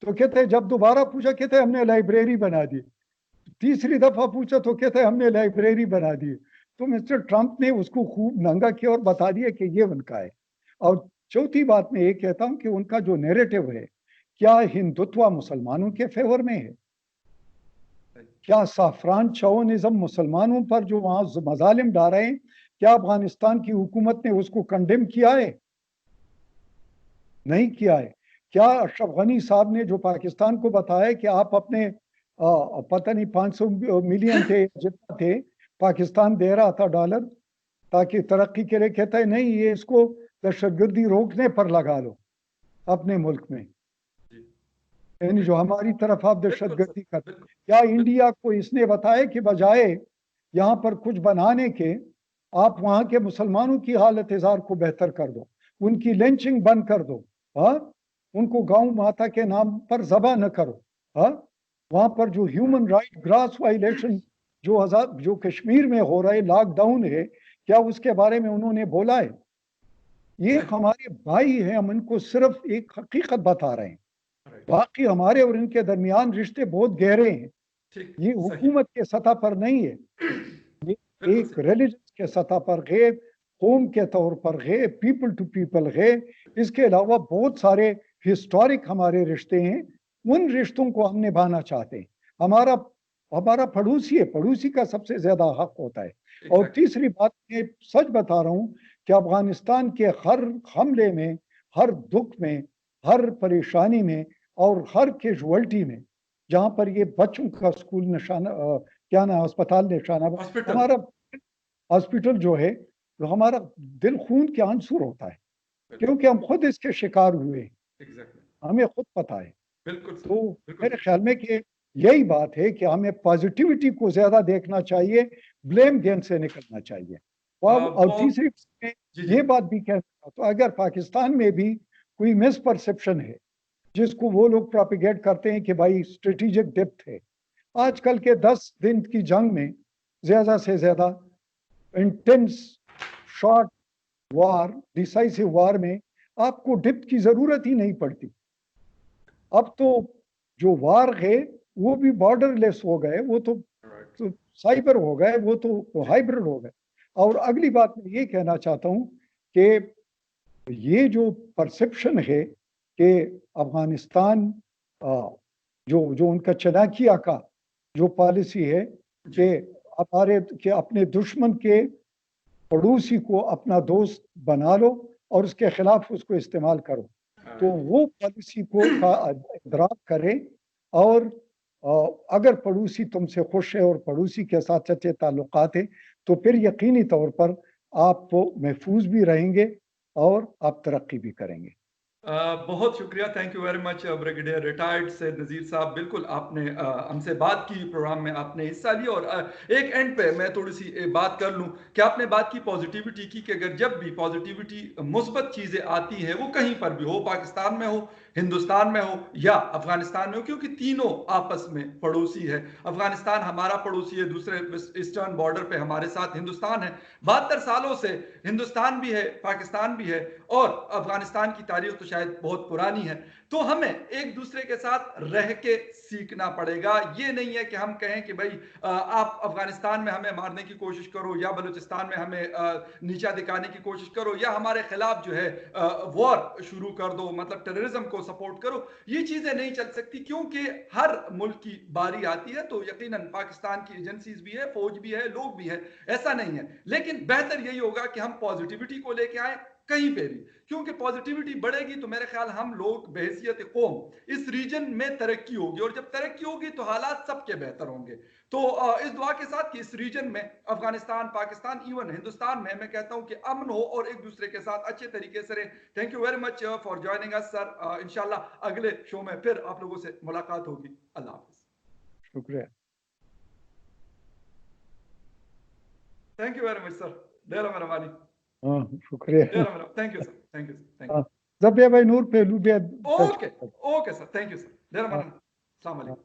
تو کہتے جب دوبارہ پوچھا کہتے ہم نے لائبریری بنا دی, تیسری دفعہ پوچھا تو کہتے ہم نے لائبریری بنا دی. تو مسٹر ٹرمپ نے اس کو خوب ننگا کیا اور بتا دیا کہ یہ ان کا ہے. اور چوتھی بات میں یہ کہتا ہوں کہ ان کا جو نیریٹو ہے, کیا ہندوتوا مسلمانوں کے فیور میں ہے؟ کیا سافران چاؤنزم مسلمانوں پر جو وہاں مظالم ڈال رہے ہیں, کیا افغانستان کی حکومت نے اس کو کنڈیم کیا ہے؟ نہیں کیا ہے. کیا اشرف غنی صاحب نے جو پاکستان کو بتایا کہ آپ اپنے پتہ نہیں 500 ملین تھے جتنا تھے, پاکستان دے رہا تھا ڈالر تاکہ ترقی کے لیے, کہتا ہے نہیں, یہ اس کو دہشت گردی روکنے پر لگا لو اپنے ملک میں. यानी जो हमारी तरफ आप दहशत बिल्कुल सर, गर्दी करते, बिल्कुल क्या बिल्कुल इंडिया को इसने बताया कि बजाय यहाँ पर कुछ बनाने के आप वहाँ के मुसलमानों की हालत इज़ार को बेहतर कर दो, उनकी लिंचिंग बंद कर दो, हाँ, उनको गौ माता के नाम पर ज़बह न करो, हाँ, वहाँ पर जो ह्यूमन राइट ग्रास वायलेशन जो कश्मीर में हो रहा है, लॉकडाउन है, क्या उसके बारे में उन्होंने बोला है? ये नहीं, हमारे भाई हैं, हम इनको सिर्फ एक हकीकत बता रहे हैं, राइट, बाकी हमारे और इनके दरमियान रिश्ते बहुत गहरे हैं, ठीक, ये सही, हुकूमत के सतह पर नहीं है, ये बिल्कुल एक सही, रिलीजन के सतह पर है, कौम के तौर पर है, पीपल टू पीपल है, इसके अलावा बहुत सारे हिस्टोरिक हमारे रिश्ते हैं, उन रिश्तों को हम निभाना चाहते हैं। हमारा हमारा पड़ोसी है, पड़ोसी का सबसे ज्यादा हक होता है। और एग्जैक्टली, तीसरी बात, मैं सच बता रहा हूँ कि अफगानिस्तान के हर हमले में, हर दुख में, हर परेशानी में और हर कैजुअल्टी में, जहाँ पर ये बच्चों का स्कूल निशाना, क्या ना अस्पताल निशाना, हॉस्पिटल, हमारा हॉस्पिटल जो है, तो हमारा दिल खून के आंसू होता है, बिल्कुल, क्योंकि हम खुद इसके शिकार हुए हैं, एग्जैक्टली, हमें खुद पता है। बिल्कुल सर, तो बिल्कुल मेरे सर, ख्याल में कि यही बात है कि हमें पॉजिटिविटी को ज्यादा देखना चाहिए, ब्लेम गेम से निकलना चाहिए। और बहुत, तीसरी मैं जी जी, ये बात भी कहना, तो अगर पाकिस्तान में भी कोई मिसपरसेप्शन है, जिसको वो लोग प्रोपिगेट करते हैं कि भाई स्ट्रेटेजिक डेप्थ है, आजकल के 10 दिन की जंग में ज्यादा से ज्यादा इंटेंस शॉर्ट वार, डिसाइसिव वार में आपको डिप्थ की जरूरत ही नहीं पड़ती। अब तो जो वार है वो भी बॉर्डरलेस हो गए, वो राइट, तो साइबर हो गए, वो तो जी, हाइब्रिड हो गए। और अगली बात मैं ये कहना चाहता हूँ कि ये जो परसेप्शन है कि अफगानिस्तान, जो जो उनका चनाकिया का जो पॉलिसी है जी, कि अपने दुश्मन के पड़ोसी को अपना दोस्त बना लो और उसके खिलाफ उसको इस्तेमाल करो, तो राइट, वो पॉलिसी को का इदराक करें। और अगर पड़ोसी तुमसे खुश है और पड़ोसी के साथ अच्छे ताल्लुकात है, तो फिर यकीनी तौर पर आप महफूज भी रहेंगे और आप तरक्की भी करेंगे। बहुत शुक्रिया, thank you very much brigadier retired Syed Nazir साहब। बिल्कुल आपने हमसे बात की, प्रोग्राम में आपने हिस्सा लिया। और एक एंड पे मैं थोड़ी सी बात कर लूँ कि आपने बात की पॉजिटिविटी की, कि अगर जब भी पॉजिटिविटी, मुस्बत चीज़ें आती हैं, वो कहीं पर भी हो, पाकिस्तान में हो, हिंदुस्तान में हो या अफगानिस्तान में हो, क्योंकि तीनों आपस में पड़ोसी है। अफगानिस्तान हमारा पड़ोसी है, दूसरे ईस्टर्न बॉर्डर पे हमारे साथ हिंदुस्तान है। 72 सालों से हिंदुस्तान भी है, पाकिस्तान भी है, और अफगानिस्तान की तारीख तो शायद बहुत पुरानी है। तो हमें एक दूसरे के साथ रह के सीखना पड़ेगा। ये नहीं है कि हम कहें कि भाई आप अफगानिस्तान में हमें मारने की कोशिश करो, या बलूचिस्तान में हमें नीचा दिखाने की कोशिश करो, या हमारे खिलाफ जो है वॉर शुरू कर दो, मतलब टेररिज्म को सपोर्ट करो। ये चीजें नहीं चल सकती, क्योंकि हर मुल्क की बारी आती है। तो यकीनन पाकिस्तान की एजेंसीज भी है, फौज भी है, लोग भी है, ऐसा नहीं है। लेकिन बेहतर यही होगा कि हम पॉजिटिविटी को लेके आए कहीं पे भी, क्योंकि पॉजिटिविटी बढ़ेगी तो मेरे ख्याल हम लोग बहैसियत कौम इस रीजन में तरक्की होगी, और जब तरक्की होगी तो हालात सबके बेहतर होंगे। तो इस दुआ के साथ कि इस रीजन में, अफगानिस्तान, पाकिस्तान, इवन हिंदुस्तान में, मैं कहता हूं कि अमन हो और एक दूसरे के साथ अच्छे तरीके से रहे। Thank you very much for joining us sir. इंशाल्लाह अगले शो में फिर आप लोगों से मुलाकात होगी। अल्लाह हाफिज। शुक्रिया। Thank you very much sir, डेरा मेहरबानी, हाँ, शुक्रिया। डेरा मेहरबानी, thank you sir, thank you, thank हाँ, यू। जब भाई नूर पे लूबिया टच ओके, करता okay sir, thank you sir, डेरा हाँ, मेहरबानी, अस्सलाम हाँ। वालेकुम।